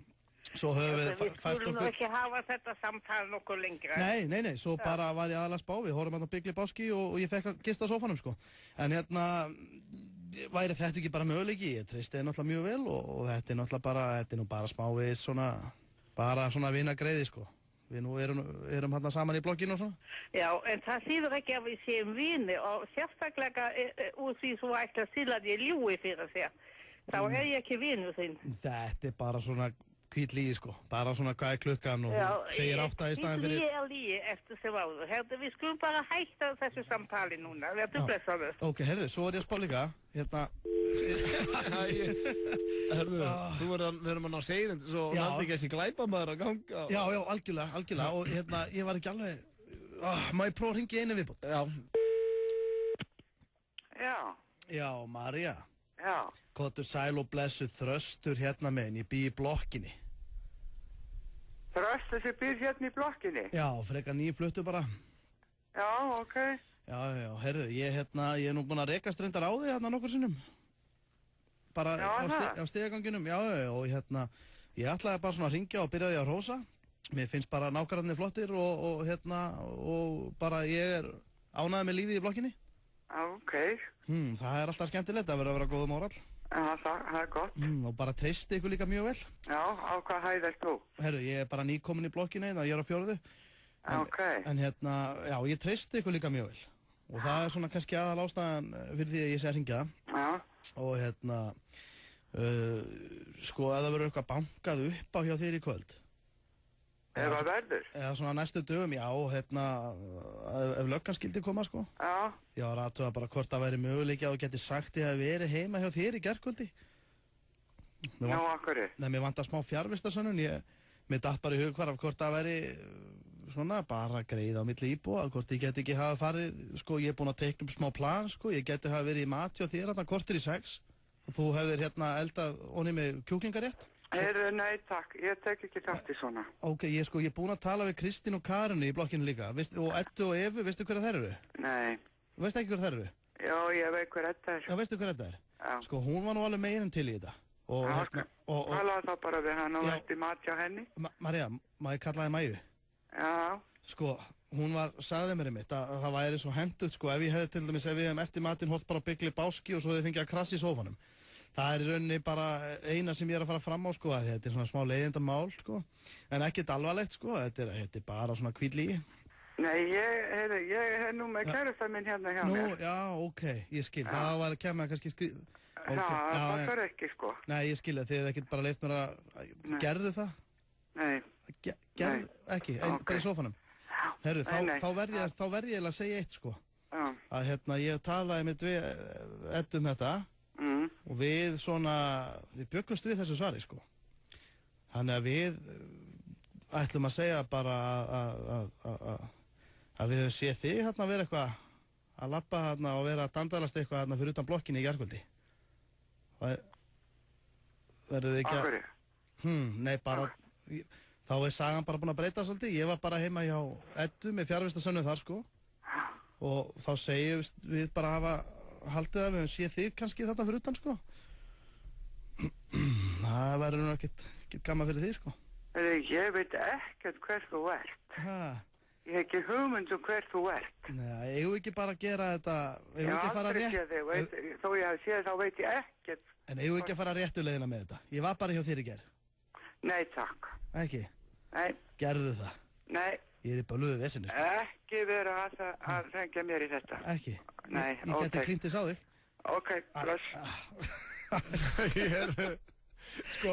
S2: svo höfum við fæst okkur...
S5: Við skulum ekki hafa þetta samtal nokkuð lengra.
S2: Nei, svo bara var ég aðalega spá, við horfum hérna á Byggli Báski og ég fekk að gista á sófanum sko, en hérna... væri þetta ekki bara möguleiki, ég treysti þið náttúrulega mjög vel og þetta er náttúrulega bara, þetta er nú bara smávegis svona, bara svona vinagreiði sko. Við nú erum hérna saman í blokkinu og svona.
S5: Já, en það þýðir ekki að við séum vini og sérstaklega úr því þú ætti að síla að ég ljúi fyrir þér. Þá er ég ekki vinur þinn.
S2: Þetta er bara svona hvít lígi sko, bara svona hvað er klukkan og segir 8 í staðin fyrir...
S5: Já, lígi eftir sem áður. Herðu, við skulum bara hætta þessu samtali núna, verður blessaður.
S2: Ok, herðu, svo er ég að spá líka, hérna...
S1: Herðu, við erum að ná segin, svo nátti ekki þessi glæpamaður að ganga...
S2: Já, algjörlega, og hérna, ég var ekki alveg... Má ég prófa að hringja einu viðbót? Já, María.
S5: Já.
S2: Kottu sæl og blessu Þröstur hérna meginn, ég bý í blokkinni.
S12: Þröstur sem býr hérna í blokkinni?
S2: Já, frekar nýfluttu bara.
S12: Já, ok.
S2: Já, herðu, ég er nú búinn að rekast reyndar á þig hérna nokkur sinnum. Bara á stigaganginum, og hérna, ég ætlaði bara svona að hringja og byrja því að hrósa. Mér finnst bara nákvæmlega flottir og bara ég er ánægður með lífið í blokkinni.
S12: Ok.
S2: Það er alltaf skemmtilegt að vera góðum órall.
S12: Já, það er gott.
S2: Og bara treysti ykkur líka mjög vel.
S12: Já, á hvað hæð ert þú?
S2: Herru, ég er bara nýkomin í blokkinu og ég er á 4.
S12: Ok.
S2: En hérna, já, ég treysti ykkur líka mjög vel. Og það er svona kannski aðal ástæðan fyrir því að ég sé að hringja.
S12: Já.
S2: Og hérna, sko, ef það verður eitthvað bankað upp á hjá þér í kvöld.
S12: Eða verður?
S2: Eða svona næstu dögum, já, hérna, ef löggan skildi koma, sko.
S12: Já.
S2: Ég var aðtuga bara hvort það væri möguleiki að þú geti sagt ég að verið heima hjá þér í gærkvöldi.
S12: Já, akkurri.
S2: Nei, mér vantar smá fjarvistarsönnun, mér datt bara í hug hvort það væri svona bara greið á milli íbúa, hvort ég geti ekki hafa farið, sko, ég er búinn að teikna upp smá plan, sko, ég geti hafa verið í mat hjá þér hérna kortir í 6 og þú hefðir hérna eldað onni með kjúklingarétt.
S12: Nei takk, ég tek ekki þátt í svona.
S2: Ok, ég er búinn að tala við Kristín og Karinu í blokkinu líka, og Eddu og Evu, veistu hverja þær eru?
S12: Nei.
S2: Veistu ekki hverja þær eru?
S12: Já, ég veit hver þetta er.
S2: Já, veistu hver þetta er?
S12: Já.
S2: Sko, hún var nú alveg meirinn til í þetta.
S12: Talaði þá bara við hann og veitti mat hjá henni.
S2: María, má ég kalla þig Mæju?
S12: Já.
S2: Sko, hún sagði mér einmitt að það væri svo hentugt, sko, ef ég hefði til dæmis, ef við hefum eftir matinn hótt bara á Byggli Báski og svo þið fengið að krassa í sófanum. Það er í rauninni bara eina sem ég er að fara fram á, sko, að þetta er svona smá leiðindamál, sko, en ekkert alvarlegt, sko, þetta er bara svona hvít lígi.
S12: Nei, ég er nú með kærastan minn hérna hjá mér.
S2: Nú, já, ok, ég skil, það var að kemja kannski
S12: Já, það fyrir ekki, sko.
S2: Nei, ég skil það, þið ekkert bara leift mér að gerðu það?
S12: Nei.
S2: Gerðu ekki, bara í sófanum? Herru, þá verð ég að segja eitt, sko, að hérna, ég talaði mitt við Eddu þetta, og við bjöggumst við þessu svari, sko. Þannig að við ætlum að segja bara að við höfum séð þig hérna vera eitthvað að labba hérna og vera að dandalast eitthvað hérna fyrir utan blokkinni í gærkvöldi. Verður þið ekki að... Nei, bara... Þá er sagan bara búin að breyta svolítið. Ég var bara heima hjá Eddu með fjarvistarsönnum þar, sko. Og þá segjum við bara hafa haldið að við höfum séð þig kannski þarna fyrir utan, sko. Það verður nú ekkert gaman fyrir þig, sko.
S12: Ég veit ekkert hver þú ert. Ég hef ekki hugmynd hver þú ert.
S2: Nei, eigum við ekki bara að gera þetta, eigum við ekki að fara
S12: Ég hef aldrei séð þig, þó ég hef séð þá veit ég ekkert.
S2: En eigum við ekki að fara réttu leiðina með þetta? Ég var bara hjá þér í gær.
S12: Nei, takk.
S2: Ekki?
S12: Nei.
S2: Gerðu það?
S12: Nei.
S2: Ég er í bölvuðu vesinu.
S12: Ekki vera að rengja mér í þetta.
S2: Ekki?
S12: Nei,
S2: Ég geti klíntið sá þig.
S12: Ok, bless.
S1: Sko,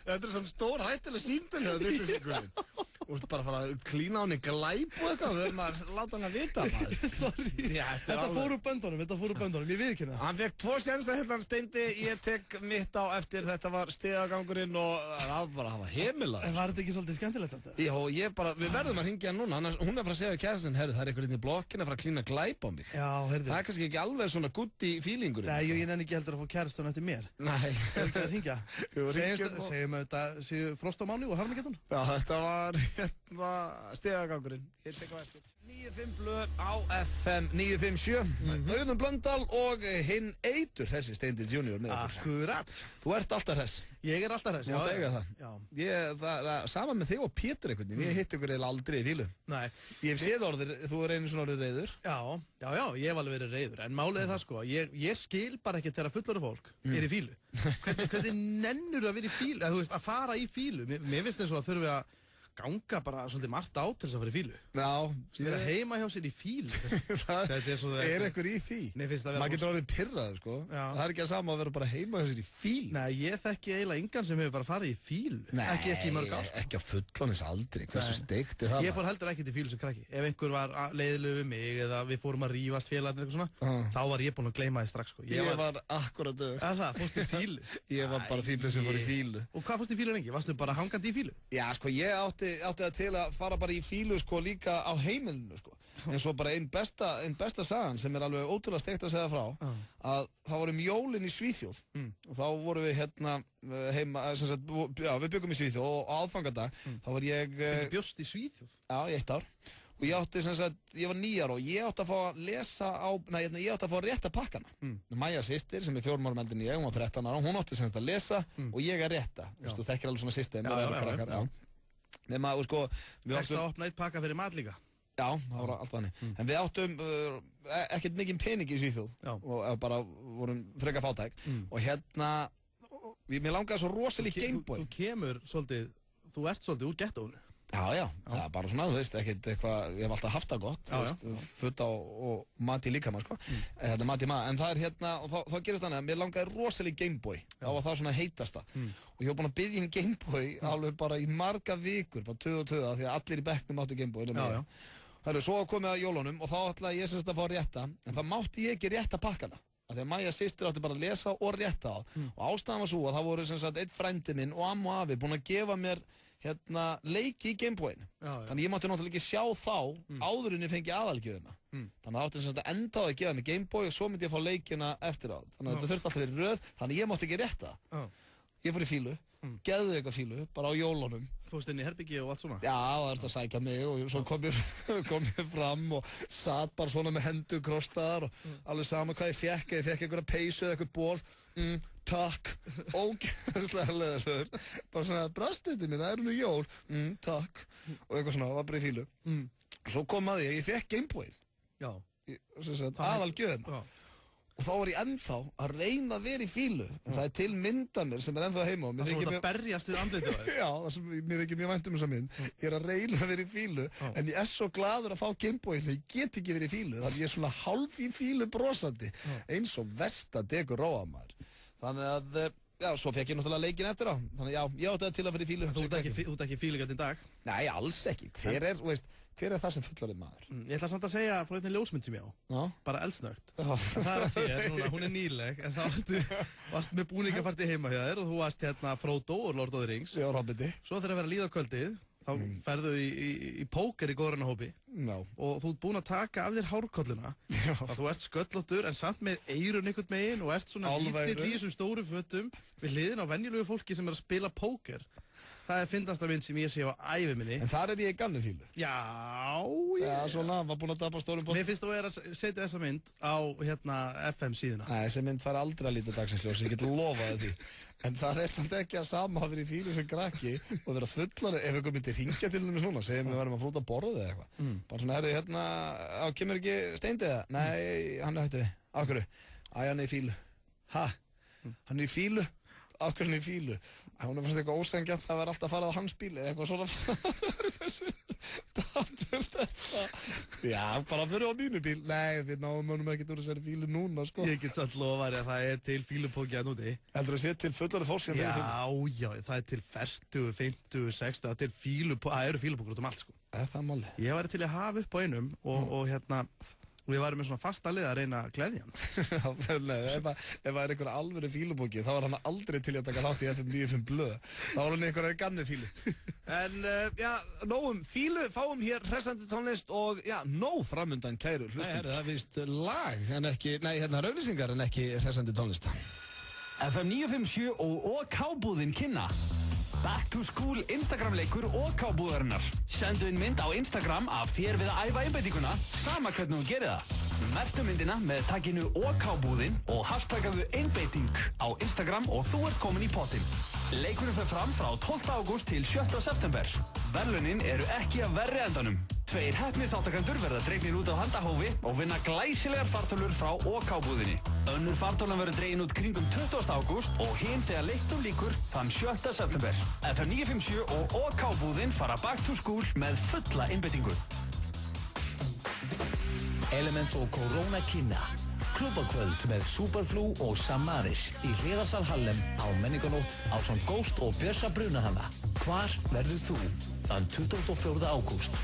S1: þetta svona stór hættileg símtöl hjá vitleysingurinn. Þú ert bara að fara að klína á henni glæp og eitthvað, við höfum að láta hann að vita, maður.
S2: Sorry, þetta fór úr böndunum, ég viðurkenni það.
S1: Hann fekk 2 sénsa hérna, hann steindi, ég tek mitt á eftir, þetta var stigagangurinn og það var bara að hafa heimilað.
S2: En var þetta ekki svolítið skemmtilegt þetta?
S1: Já, við verðum að hringja hann núna, hún er að fara að segja við kæðastinn, herru, það er einhver inn í blokkinn að fara að klína glæp á mig.
S2: Já, heyrðu.
S1: Það er kannski ekki alveg svona gútti fílingurinn.
S2: Nei, ég nenni ekki heldur að fá kærastun eftir mér.
S1: Nei.
S2: Það er ekki að hringja. Segjum við þetta séu Frost á Máni og Harmageddon?
S1: Já, þetta var stigagangurinn. Ég tek á eftir. 95 blöð á FM 957. Auðun Blöndal og hinn Eitur, þessi Steindi Junior með okkur.
S2: Akkurat.
S1: Þú ert alltaf hress.
S2: Ég er alltaf hress,
S1: já. Þú mátt eiga það.
S2: Já.
S1: Það er sama með þig og Pétur einhvern veginn. Ég hitt ykkur eiginlega aldrei í fílu.
S2: Nei.
S1: Ég hef séð orðir, þú er einu svona orðið reiður.
S2: Já, ég hef alveg verið reiður. En málið er það sko, ég skil bara ekki þegar fullorðið fólk er í fílu. Hvernig nennur að vera í fílu? Þú veist, að fara í fílu. Mér finnst eins og að þurfi að ganga bara svolítið margt á til þess að fara í fílu.
S1: Já.
S2: Það er heima hjá sér í fílu. Þetta er svo það
S1: er eitthvað í því.
S2: Nei, finnst það vera...
S1: Maður getur orðið pirraður, sko. Já. Það er ekki að sama að vera bara heima hjá sér í fílu.
S2: Nei, ég þekki eiginlega engan sem hefur bara farið í fílu.
S1: Nei,
S2: ekki í mörg ár.
S1: Ekki á fullorðins aldri. Hversu steikt er það?
S2: Ég fór heldur ekki til fílu sem krakki. Ef einhver var leiðilegur við mig eða við fórum að rífast félagarnir eitthvað svona, þá var ég búinn að gleyma því strax, sko.
S1: Ég var akkúrat dög.
S2: Það, fórstu í fílu?
S1: Ég var bara fílu sem fór í fílu.
S2: Og hvað fórstu í fílu lengi? Varstu bara hangandi í fílu? Já, sko, ég átti það til að fara bara í fílu, sko, líka á heimilinu, sko. En svo bara ein besta sagan sem er alveg ótrúlega steikt að segja frá, að það vorum jólin í Svíþjóð og þá vorum við hérna heima, við byggum í Svíþjóð og á aðfangadag, þá var ég... Þú bjóst í Svíþjóð?
S1: Já, í 1 ár. Og ég átti ég var 9 ára og ég átti að fá að lesa ég átti að fá að rétta pakkana. Maja systir sem er 4 árum eldri en ég, hún var 13 ára, hún átti að lesa og ég að rétta. Þú þekkir alveg svona system. Nema, og sko...
S2: Fækst að opna 1 pakka fyrir mat líka?
S1: Já, það var allt þannig. En við áttum ekkert mikið pening í Svíþjóð og bara vorum freka fátæk. Og hérna, mér langaði svo rosalega Gameboy.
S2: Þú ert svolítið úr gettónu.
S1: Já, það er bara svona, þú veist, ekkert eitthvað, ég hef alltaf haft það gott, þú veist, futt á og mat í líkamann, sko. Þetta er mat í maður, en það er hérna, og þá gerist þannig að mér langaði rosalega Gameboy. Þá var það svona heitasta. Og ég var búinn að biðja Gameboy alveg bara í marga vikur, bara 2 því að allir í bekknum áttu Gameboy. Það eru svo komið að jólunum og þá ætlaði ég semst að fá að rétta, en það mátti ég ekki rétta pakkana. Þegar Maja systir átti bara að lesa og rétta á. Og ástæðan var svo að það voru sem sagt einn frændi minn og amma og afi búin að gefa mér leiki í Gameboyinu. Þannig ég mátti náttúrulega ekki sjá þá áður en ég fengi aðalgjöfina. Þannig að það átti sem sagt að enda á að gefa mér Gameboy og svo myndi ég fá leikina eftir á. Þannig að þetta þurfti alltaf verið röð, þannig ég mátti ekki rétta. Ég fór í fílu, geððu eitthvað fílu, bara á jólunum.
S2: Fórst inn í herbyggi og allt svona?
S1: Já, það ert að sækja mig og svo kom ég fram og satt bara svona með hendur krossdaðar og alveg sama hvað ég fekk einhverja peysu eða eitthvað ból, takk, ógeðslega leðilegur, bara svona brastið mín, það eru nú jól, takk, og eitthvað svona, var bara í fílu. Svo kom að ég fekk Gameboy, aðalgjöfina. Og þá var ég ennþá að reyna að vera í fílu. En það er til mynd af mér sem er ennþá heima.
S2: Það er svona að berjast við andlitið á þér?
S1: Já, mér þykir mjög vænt þessa mynd. Ég er að reyna að vera í fílu, en ég er svo gladur að fá Gameboy, en ég get ekki verið í fílu. Þannig ég er svona hálf í fílu brosandi, eins og Vesta degur róa maður. Þannig að, já, svo fekk ég náttúrulega leikinn eftir á. Þannig já, ég átti það til að vera í fílu.
S2: Þú ert ekki fílugat í dag?
S1: Nei, alls ekki. Hver er það sem fullorðinn maður?
S2: Ég ætla samt að segja frá einnig ljósmynd sem ég á. Bara eldsnögt. Það er að þér núna, hún er nýleg, en þá varst með búningapartí heima hjá þér og þú varst hérna Frodo og Lord of the Rings.
S1: Já, Hobbiti.
S2: Svo þegar það verið að líða á kvöldið, þá ferðu í póker í góðrannahópi og þú ert búinn að taka af þér hárkolluna. Þú ert sköllóttur en samt með eyrun einhvern megin og ert svona lítill í þessum stóru fötum við hliðin á venjulegu fólki sem er að spila póker. það fyndnasta mynd sem ég sé á ævi minni.
S1: En þar ég í gannufílu.
S2: Já,
S1: svona, var búinn að dapa stórum bort.
S2: Mér finnst þú að setja þessa mynd á FM síðuna.
S1: Nei, þessi mynd fær aldrei að líta dagsins ljós, ég get lofaði því. En það samt ekki að sama hafa verið í fílu sem krakki og vera fullar, ef einhver myndir hringja til henni svona, segjum við verðum að flúta að borða eða eitthvað. Bara svona, herru, kemur ekki Steindi eða? Nei, hann hættu við. Af hverju? Hann í fílu. Ha? Hann í fílu? Af hverju hann í fílu? Hún fannst eitthvað ósengjant að vera alltaf að fara á hans bíl eða eitthvað svona. Já, bara fyrir á mínu bíl. Nei, við náum mönnum ekki úr þessari fílu núna, sko.
S2: Ég get satt lofa þér að það til fílupóki að núti.
S1: Heldur þú að sé til fullari fólks sem þeir fílu?
S2: Já, það til 40, 50, 60, það til fílupóki, það eru fílupókur út allt, sko.
S1: Það máli.
S2: Ég væri til að hafa upp á einum og við varum með svona fasta lið að reyna að gleðja hann.
S1: Nei, ef það einhver alvöru fílubóki, þá var hann aldrei til að taka þátt í FM 95 blöð. Þá var hann einhverjar ganni fílu. En, nógum fílu, fáum hér hressandi tónlist og, nóg framundan kæru hlustum. Nei, það vist lag, en ekki, auglýsingar en ekki hressandi tónlist.
S7: FM 957 og OK-búðin kynna. Back to School Instagram-leikur OK-búðarinnar. Sendu inn mynd á Instagram af þér við að æfa einbeitinguna, sama hvernig þú gerir það. Merktu myndina með tagginu OK-búðin og hashtaggaðu einbeiting á Instagram og þú ert komin í pottinn. Leikurinn fer fram frá 12. ágúst til 7. september. Verðlaunin eru ekki af verri endanum. 2 heppnir þáttakendur verða dregnir út á handahófi og vinna glæsilegar fartölur frá OK-búðinni. Önnur fartölan verður dregin út kringum 20. ágúst og hinn þegar leiknum lýkur þann 7. september. FM 957 og OK-búðin fara back to school með fulla einbeitingu.
S21: Elements og Corona kynna. Klúbbakvöld með Superflu og Samaris í Hliðarsal Hallem á menninganótt ásamt Ghost og Björsa Brunahanna. Hvar verður þú? Þann 24. ágúst.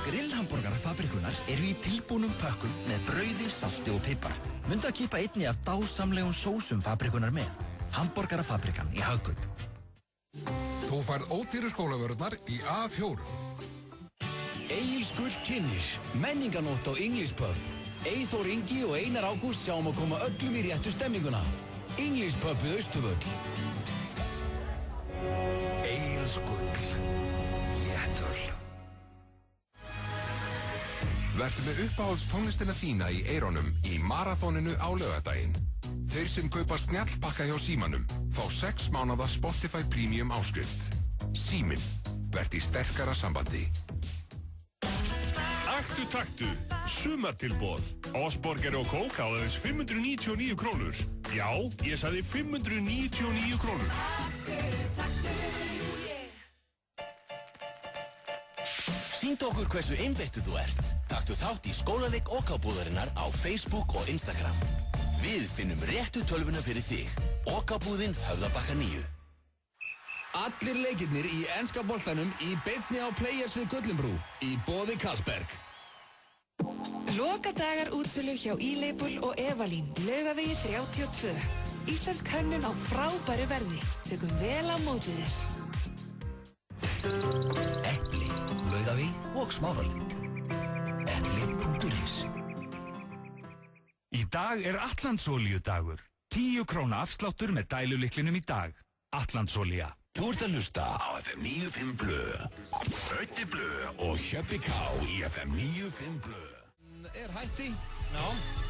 S14: Grillhamborgarafabrikunar eru í tilbúnum pökkum með brauði, salti og pipar. Mundu að kippa einni af dásamlegum sósum fabrikunar með. Hamborgarafabrikan í Hagkaup.
S13: Þú færð ódýru skólavörurnar í A4.
S21: Egilsgull kynnir, menninganótt á English Pub. Eyþór Ingi og Einar Ágúst sjáum að koma öllum í réttu stemminguna. English Pub við Austurvöll.
S13: Egilsgull. Léttöl. Vertu með uppáhaldstónlistina þína í eyrunum í marathoninu á laugardaginn. Þeir sem kaupa snjallpakka hjá Símanum fá 6 mánaða Spotify Premium áskrift. Síminn, vertu í sterkara sambandi.
S16: Taktu, sumartilboð. Osborger og kók á aðeins 599 krónur. Já, ég sagði 599 krónur.
S4: Sýndu okkur hversu einbeittur þú ert. Taktu þátt í skólaleik OK-búðarinnar á Facebook og Instagram. Við finnum réttu tölvuna fyrir þig. OK-búðin Höfðabakka 9.
S7: Allir leikirnir í enska boltanum í beinni á Players við Gullinbrú í boði Carlsberg.
S11: Lokadagar útsölu hjá E-Label og Evalín, Laugavegi 32. Íslensk hönnun á frábæru verði. Tökum vel á móti þér.
S14: Epli, Laugavegi og Smáralind. Epli.is.
S25: Í dag er Atlandsolíudagur. 10 króna afsláttur með dælulyklinum í dag. Atlandsolía.
S3: Þú ert að hlusta á FM 95 blöð. Ötti blöð og Hjöppi K í FM 95 blöð.
S1: Er hætti. Já.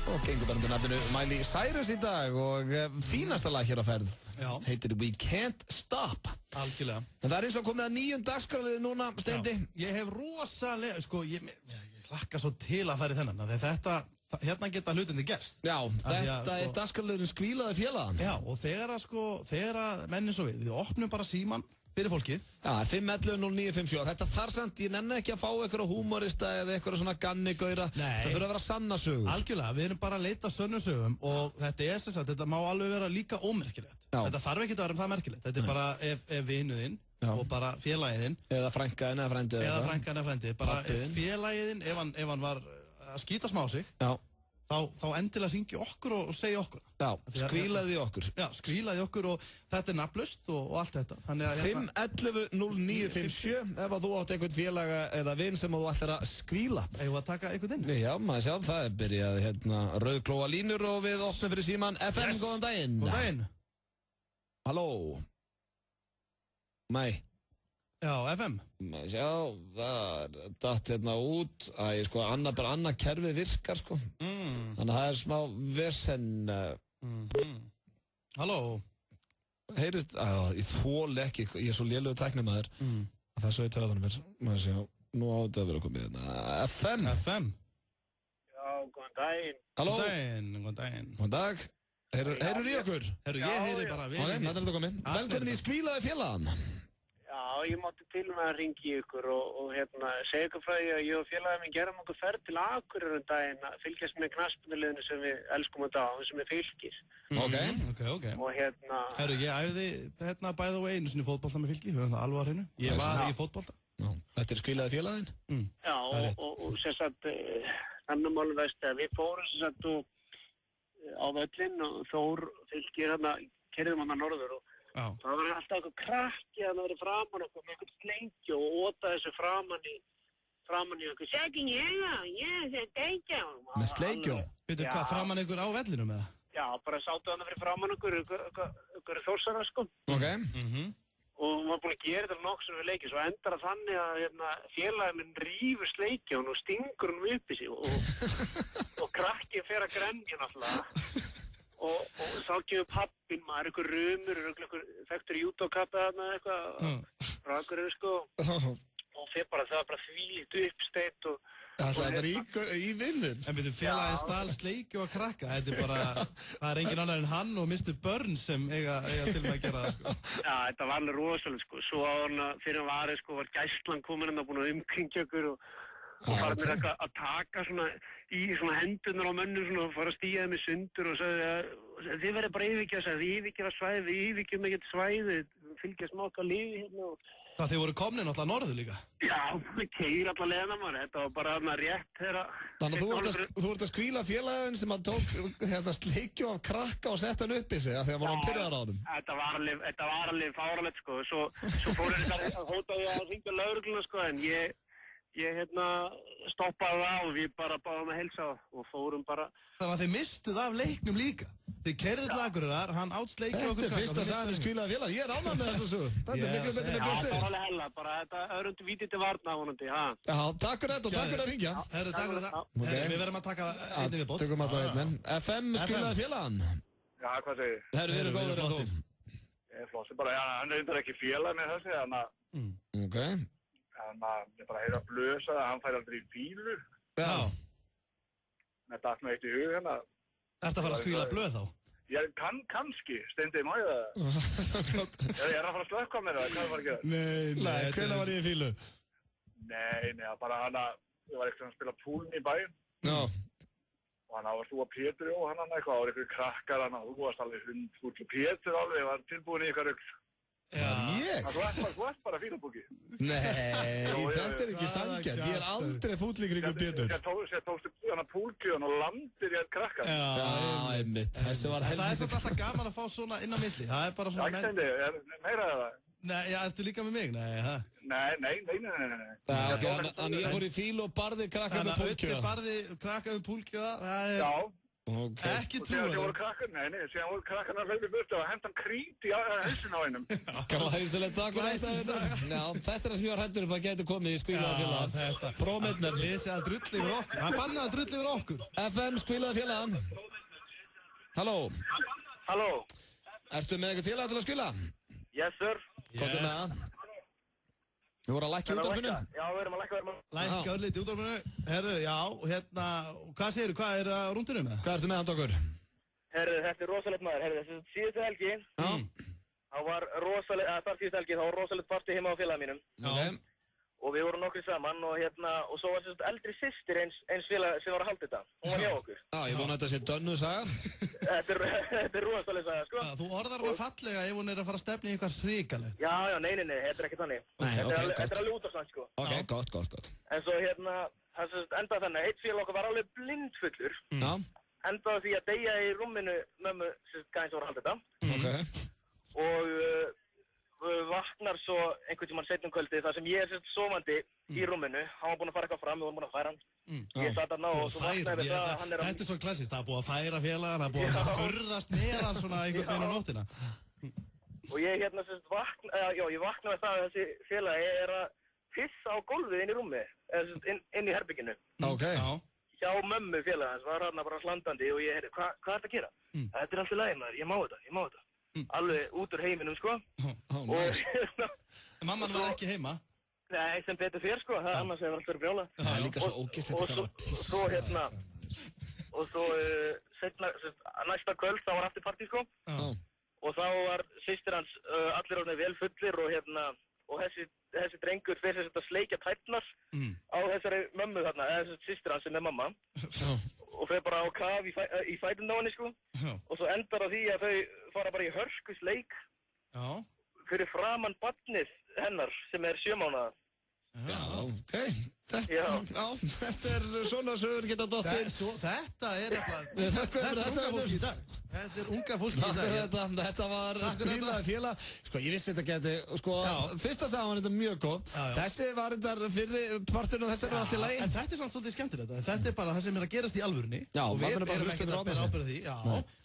S1: Og gengur bara undir nafninu Miley Cyrus í dag og fínasta lag hér á ferð. Já. Heitir We Can't Stop.
S2: Algjörlega.
S1: En það er eins og komið að 9. dagskrárliði núna, Steindi.
S2: Ég hef rosalega, ég hlakka svo til að fara í þennan. Þetta, hérna geta hlutinni gerst.
S1: Já, þetta er dagskrárliðurinn skvílaði félagann.
S2: Já, og þegar mennin svo við opnum bara síman fyrir fólkið.
S1: Já, 511-0957. Þetta þar samt, ég nenni ekki að fá eitthvað humorista eða eitthvað svona ganni-gaura. Það þurfa að vera sanna sögur.
S2: Algjörlega, við erum bara að leita sönnum sögum og þetta er sem sagt, þetta má alveg vera líka ómerkilegt. Já. Þetta þarf ekki að vera það merkilegt. Þetta er bara ef vinuðinn og bara félagiðinn.
S1: Eða frænkaðinn eða frændið.
S2: Eða frænkaðinn eða frændið. Bara félagiðinn, ef hann var að skýta smá sig. Já. Þá endilega syngja okkur og segja okkur.
S1: Já, skvílaði okkur.
S2: Já, skvílaði okkur og þetta er nafnlaust og allt þetta.
S1: 511-0957 ef að þú átt einhvern félaga eða vin sem þú ætlar að skvíla.
S2: Eigum við að taka einhvern inn?
S1: Já, maður sjá, það er byrjað rauðklóa línur og við opnum fyrir síman FM, góðan daginn.
S2: Góðan daginn.
S1: Halló? Nei.
S2: Já, FM.
S1: Já, það datt hérna út. Sko, annað kerfi virkar, sko. Þannig að það er smá vesen.
S2: Halló?
S1: Heyrist, ég þoli ekki, ég er svo lélegur tæknimaður. Það er svo í töðunum mér. Maður sjá, nú á þetta að vera komið hérna. FM.
S2: FM.
S8: Já, góðan daginn.
S1: Halló?
S2: Góðan daginn.
S1: Góðan dag. Heyrur í okkur?
S2: Ég heyri bara vel.
S1: Ok, þetta er þetta komið. Velkomin í Skvílaði félagann.
S8: Já, ég mátti til með að ringi ykkur og segja ykkur frá því að ég og félagið minn gerum okkur ferð til Akureyrar daginn að fylgjast með knattspyrnuliðinu sem við elskum að dá, sem er Fylkir.
S2: Ok.
S8: Og
S2: Herru, ég æfði by the way einu sinni fótbolta með Fylki, höfum það alveg á hreinu. Ég var í fótbolta.
S1: Þetta er Skvílaði félaginn?
S8: Já, og sem sagt, þannig málum veist að við fórum sem sagt á völlinn og Þór Fylkir kerðum hann að norður og það var alltaf eitthvað krakki að það verið framan okkur með eitthvað sleikju og óta þessu framan í okkur. Sæking ég sé steikja.
S1: Með sleikju?
S2: Veitu hvað, framan ykkur á vellinum eða?
S8: Já, bara sátu hann að fyrir framan okkur Þórsara, sko.
S1: Ok.
S8: Og hún var búin að gera þetta nokkuð sem við leikið. Svo endar það þannig að félagið minn rífur sleikju og stingur hún upp í sig og krakki fer að grenja náttúrulega. Og þá kemur pappinn maður, eitthvað rumur, eitthvað þekktur júdókappi þarna eitthvað, rakurinn sko, og það bara þvílíkt uppsteitt og...
S1: Það er bara í vinnur.
S2: En veitum, félagið stál sleikju að krakka, þetta er bara, það er engin annar en hann og Mr. Burns sem eiga til með að gera það sko.
S8: Já, þetta var alveg rosalega sko, svo fyrir hann var sko, var gæslan komin hann að búin að umkringja okkur og farnir að taka svona í svona hendunar á mönnum svona og fara að stíða þeim í sundur og sagði að þið verður bara yfirgeða, sagði yfirgeða svæði, við yfirgeðum ekkert svæði, fylgjast með okkar liði hérna og...
S2: Það þið voru komnir náttúrulega norður líka?
S8: Já, við keyrir alltaf leiðina maður, þetta var bara þarna rétt þegar...
S1: Þannig að þú vart að skvíla félagin sem að tók sleikju af krakka og sett hann upp í sig að því að hann pyrraðar á honum.
S8: Þetta var alveg fáralegt sko, svo fór þetta að hóta því að hringja lögregluna sko en ég stoppaði það og við bara báðum að heilsa og fórum bara...
S2: Þannig að þið mistuð af leiknum líka. Þið keyrðuð til Akureyrar, hann átsleikja okkur...
S1: Þetta er fyrsta sagan í Skvílaði félag, ég er ánægð með þessu sögu. Þetta er miklu betur með bjóðstöðu.
S8: Já, það var alveg hella, bara þetta öðrundi vítið til varna vonandi, ha?
S1: Já, takk fyrir þetta og takk fyrir að ringja.
S2: Herru, takk fyrir þetta. Við verðum að taka einnig við bótt.
S1: Tökum alltaf einn. FM Skvílaði félagann.
S12: Já, hvað segir?
S1: Herru, við erum góður að þú.
S12: Ég er flossi bara, hann er ekki félag með þessi,
S1: Ok.
S12: Ég bara heyra blösa að hann fær aldrei í fílu.
S2: Já.
S12: Þetta datt mér eitt í hug hérna.
S2: Ertu að fara að skvíla blöð þá?
S12: Ég kannski, Steindi, má ég það? Ég er að fara að slökka mér það, hvað var að gera?
S1: Nei, hvernig var ég í fílu?
S12: Nei, bara ég var eitthvað að spila púln í bæinn.
S1: Já.
S12: Og hann var þú að Pétur og hann eitthvað, það var eitthvað krakkar hann og þú varst alveg hundfúll og Pétur alveg, var tilbúin í eitthvað rugl.
S1: Já. Ég?
S12: Þú ert bara fínabúki.
S1: Nei, þetta er ekki sanngjarnt. Ég er aldrei fúll í kringum Pétur.
S12: Ég tókstu hana púlkjöðan og landir ég að krakka.
S1: Já, einmitt. Þessi var helviti.
S2: Það er alltaf gaman að fá svona inn á milli. Það er bara svona...
S12: Sækstendi, meiraði það?
S2: Nei, ertu líka með mig? Nei, ha?
S12: Nei.
S1: Þannig ég fór í fíl og barði krakka með púlkjöða.
S2: Þannig að barði krakka með púlkjöða, það er... Já. Ekki trúið
S12: það. Síðan voru krakkarnar hlaupið burtu og hendan krít í hausin á einum.
S1: Glæsilegt takk og þetta er það sem ég var hættur að geta komið í Skvílaða félag. Prómetnar.
S2: Hann lesi að drull yfir okkur. Hann bannaði að drull yfir okkur.
S1: FM Skvílaða félagann. Halló. Ertu með eitthvað félag til að skvíla?
S8: Yes sir.
S1: Komdu með það. Þú voru að lækka útvarpinu?
S8: Já, við erum að lækka.
S2: Lækka örlítið útvarpinu. Herðu, já, hvað segirðu, hvað er það rúndinu með?
S1: Hvað ertu með hann okkur?
S8: Herðu, þetta er rosalegt maður, þessi síðustu helgi. Það var rosalegt partí heima á félagum mínum.
S1: Já.
S8: Og við vorum nokkur saman og svo var þessi eldri systir eins félag sem var að halda þetta. Hún var hjá okkur.
S1: Já, ég vona að þetta sé dönnu saga.
S8: Þetta er rosaleg saga, sko.
S2: Þú orðar hana fallega ef hún er að fara að stefna í eitthvað srikalegt.
S8: Já, nei, þetta er ekki þannig. Þetta er alveg út af sann, sko.
S1: Ok, gott.
S8: En svo það endaði þannig, eitt félag okkar var alveg blindfullur.
S1: Já.
S8: Endaði því að deyja í rúminu mömmu gæðin sem var að halda þetta.
S1: Ok.
S8: Og vaknar svo einhvern tímann seinna um kvöldi þar sem ég er sofandi í rúminu. Hann var búinn að fara eitthvað fram, við vorum búinn að færa hann. Ég satt þarna og svo vaknaði við það að hann er að...
S2: Þetta er svo klassist, það er búið að færa félagann, það er búið að burðast neðan svona einhvern veginn á nóttina.
S10: Og ég hérna sem sagt ég vaknaði með það að þessi félagi að pissa á gólfið inn í rúmi, eða inn í herbygginu.
S1: Ok.
S10: Hjá mömmu félagans var hann bara slandandi og ég heyrði, hvað ertu að gera? Þetta alltaf lagi maður, ég má þetta. Alveg út úr heiminum, sko.
S2: Mamman var ekki heima?
S10: Nei, sem betur fyrir, sko, það annars hefur alltaf verið brjála.
S1: Það er líka svo ógeðslegt að pissa.
S10: Og svo næsta kvöld, þá var afturpartí, sko. Og þá var systir hans allir orðnir vel fullir og þessi drengur fyrir að sleikja tætnar á þessari mömmu þarna, eða þessi systir hans sem er mamma. Og fyrir bara á kaf í fætinn á henni, sko. Og svo endar á því að þau fara bara í hörkusleik fyrir framann barnið hennar sem er 7 mánaða.
S1: Já, ok. Þetta er svona sögur geta dottir.
S2: Þetta er unga fólki í dag. Þetta er unga fólki í dag.
S1: Þetta var skrifaði félag. Sko, ég vissi þetta geti, sko, fyrsta sagan var þetta mjög góð. Þessi var þetta fyrri parturinn og þessi var allt í lagi.
S2: En þetta er samt svolítið skemmtilegt. Þetta er bara það sem er að gerast í alvörunni.
S1: Já,
S2: og við erum ekkert að bera ábyrgð á því. Já,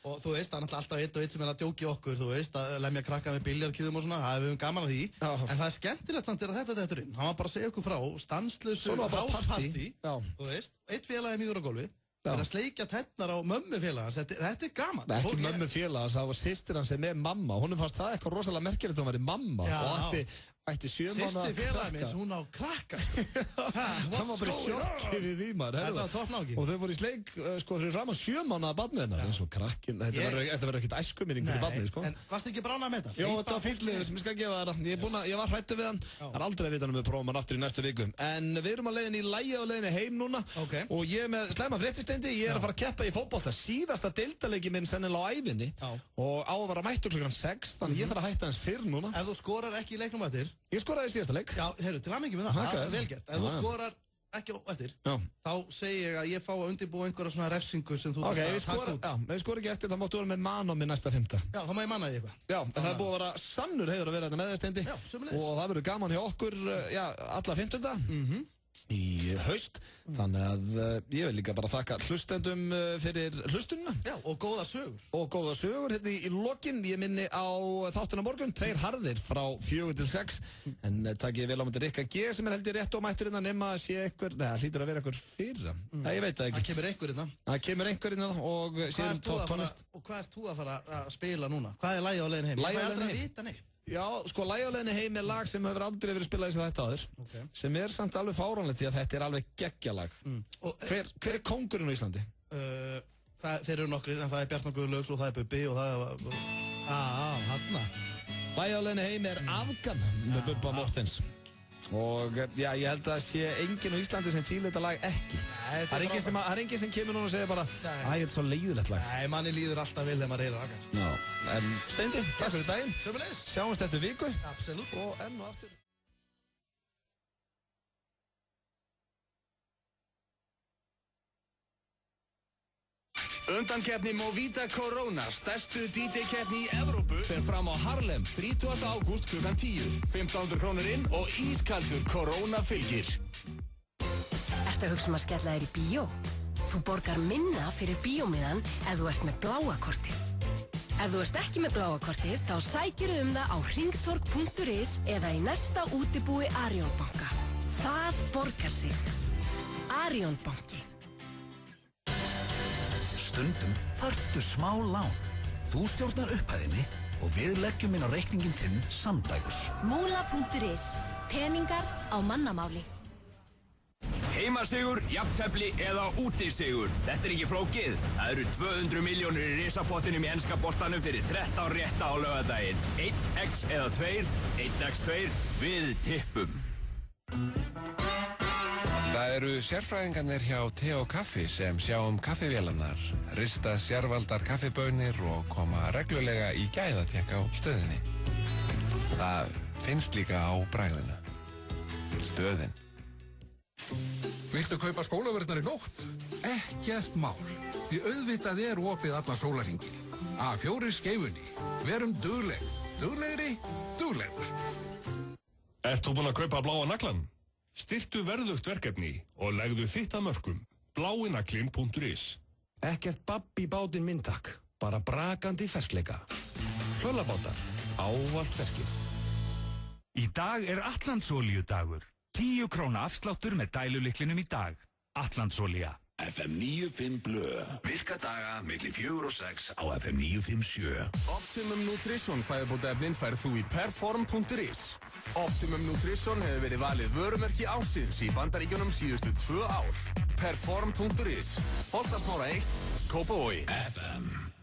S2: og þú veist, það er alltaf einn og einn sem er að djóki okkur, þú veist, að lemja krakka með biljartkíðum og svona, það hefur við gaman að því. En það er skemmtilegt samt að þetta dettur inn. Hann var bara að segja okkur frá stanslausu háspartí, þú veist, eitt félagi mýgur á gólfið, að sleikja tennnar á mömmu félagans, þetta er gaman.
S1: Nei, ekki mömmu félagans, það var systir hans sem er mamma, hún fannst það eitthvað rosalega merkilegt að hún væri mamma og ætti 7 mánaða
S2: Systir félagi minns, hún á krakka.
S1: Það var bara sjokkið við því maður.
S2: Þetta var toppnáki.
S1: Og þau voru í sleik, sko, fyrir framan 7 mánaða barnið hennar, eins og krakkin, þetta verður ekkert æskuminning fyrir barnið, sko.
S2: En varst ekki bránað með þetta?
S1: Jó, þetta var fýllið, sem ég skal gefa þetta. Ég var hrættu við hann, það er aldrei að vita hann með prófum hann aftur í næstu viku. En við erum að leiðin í lægi og leiðin heim núna og ég er með slæma fréttasteindi, ég er að fara að keppa í fótbolta, síðasta deildarleiki minn sennilega á ævinni og á að vera mættur klukkan 6, þannig ég þarf að hætta hans fyrr núna.
S2: Ef þú skorar ekki í leiknum eftir?
S1: Ég skoraði í síðasta leik.
S2: Já, heyrðu, til hamingju með það er vel gert. Ef þú skorar ekki eftir, þá segi ég að ég fá að undirbúa einhverja svona refsingu sem þú þarf að taka út.
S1: Já, ef ég skor ekki eftir, þá máttu vera með mann á mig næsta 5.
S2: Já, þá má ég manna því eitthvað.
S1: Já, það er búið að vera sannur heiður að vera þetta með þess steindi.
S2: Já, sömuleiðis.
S1: Og það verður gaman hjá okkur, alla 50. Í haust, þannig að ég vil líka bara þakka hlustendum fyrir hlustununa.
S2: Já, og góða sögur.
S1: Og góða sögur, hérna í lokin, ég minni á þáttuna morgun, 2 harðir frá 4 til 6, en takk ég vel á myndi Rikka G sem er held í rétt og mættur innan nema að sé einhver, neða, það hlýtur að vera einhver fyrra. Nei, ég veit það ekki.
S2: Það kemur einhver innan.
S1: Það kemur einhver innan og séum tónlist.
S2: Og hvað ert þú að fara að spila núna? Hvað er lagið á leiðin heim? Ég fæ aldrei að vita neitt.
S1: Já, sko, lagið á leiðinni heim er lag sem hefur aldrei verið spilað í þetta áður, sem er samt alveg fáránlegt því að þetta er alveg geggjalag. Hver er kóngurinn á Íslandi?
S2: Þeir eru nokkrir, en það er Bjartmar Guðlaugs og það er Bubbi og það er... Hanna.
S1: Lagið á leiðinni heim er Afgan með Bubba Mortens. Og já, ég held að það sé enginn á Íslandi sem fílar þetta lag ekki. Það er enginn sem kemur núna og segir bara þetta er svo leiðilegt lag.
S2: Nei, manni líður alltaf vel þegar maður heyrir Afgan.
S1: Já, en Steindi, takk fyrir daginn.
S2: Sömuleiðis.
S1: Sjáumst eftir viku.
S2: Absolutt.
S1: Og enn og aftur.
S7: Undankeppni Movida Corona, stærstu DJ-keppni í Evrópu, fer fram á Harlem 30. ágúst klukkan 10. 1500 krónur inn og ískaldur Corona fylgir.
S20: Ertu að hugsa að skella þér í bíó? Þú borgar minna fyrir bíómiðan ef þú ert með bláa kortið. Ef þú ert ekki með bláa kortið, þá sækirðu það á hringtorg.is eða í næsta útibúi Arion banka. Það borgar sig. Arion banki.
S14: Stundum þarftu smá lán. Þú stjórnar upphæðinni og við leggjum inn á reikningin þinn samdægurs.
S20: Múla.is. Peningar á mannamáli.
S4: Heimasigur, jafntefli eða útisigur. Þetta er ekki flókið. Það eru 200 milljónir í risapottinum í enska boltanum fyrir 13 rétta á laugardaginn. 1x eða 2, 1x2, við tippum.
S13: Það eru sérfræðingarnir hjá Te og Kaffi sem sjá kaffivélarnar, rista sérvaldar kaffibönir og koma reglulega í gæðatékk á stöðinni. Það finnst líka á bragðina. Stöðin.
S15: Viltu kaupa skólavörðnar í nótt? Ekkert mál. Því auðvitað er opið allan sólarhringinn. A4 Skeifunni. Verum dugleg. Duglegri, duglegust.
S16: Ert þú búinn að kaupa bláa naglan? Styrktu verðugt verkefni og legðu þitt að mörkum. Bláinaklin.is.
S17: Ekkert babb í bátinn minn takk. Bara brakandi ferskleika. Hlöllabátar.
S1: Ávallt ferskir.
S25: Í dag Atlantsolíudagur. 10 króna afsláttur með dælulyklinum í dag. Atlantsolía.
S3: FM 95 Blö. Virka daga milli 4 og 6 á FM 957.
S17: Optimum Nutrition fæðubótaefnin færð þú í perform.is. Optimum Nutrition hefur verið valið vörumerki ársins í Bandaríkjunum síðustu 2 ár. Perform.is. Holtasmára 1, Kópavogi.
S3: FM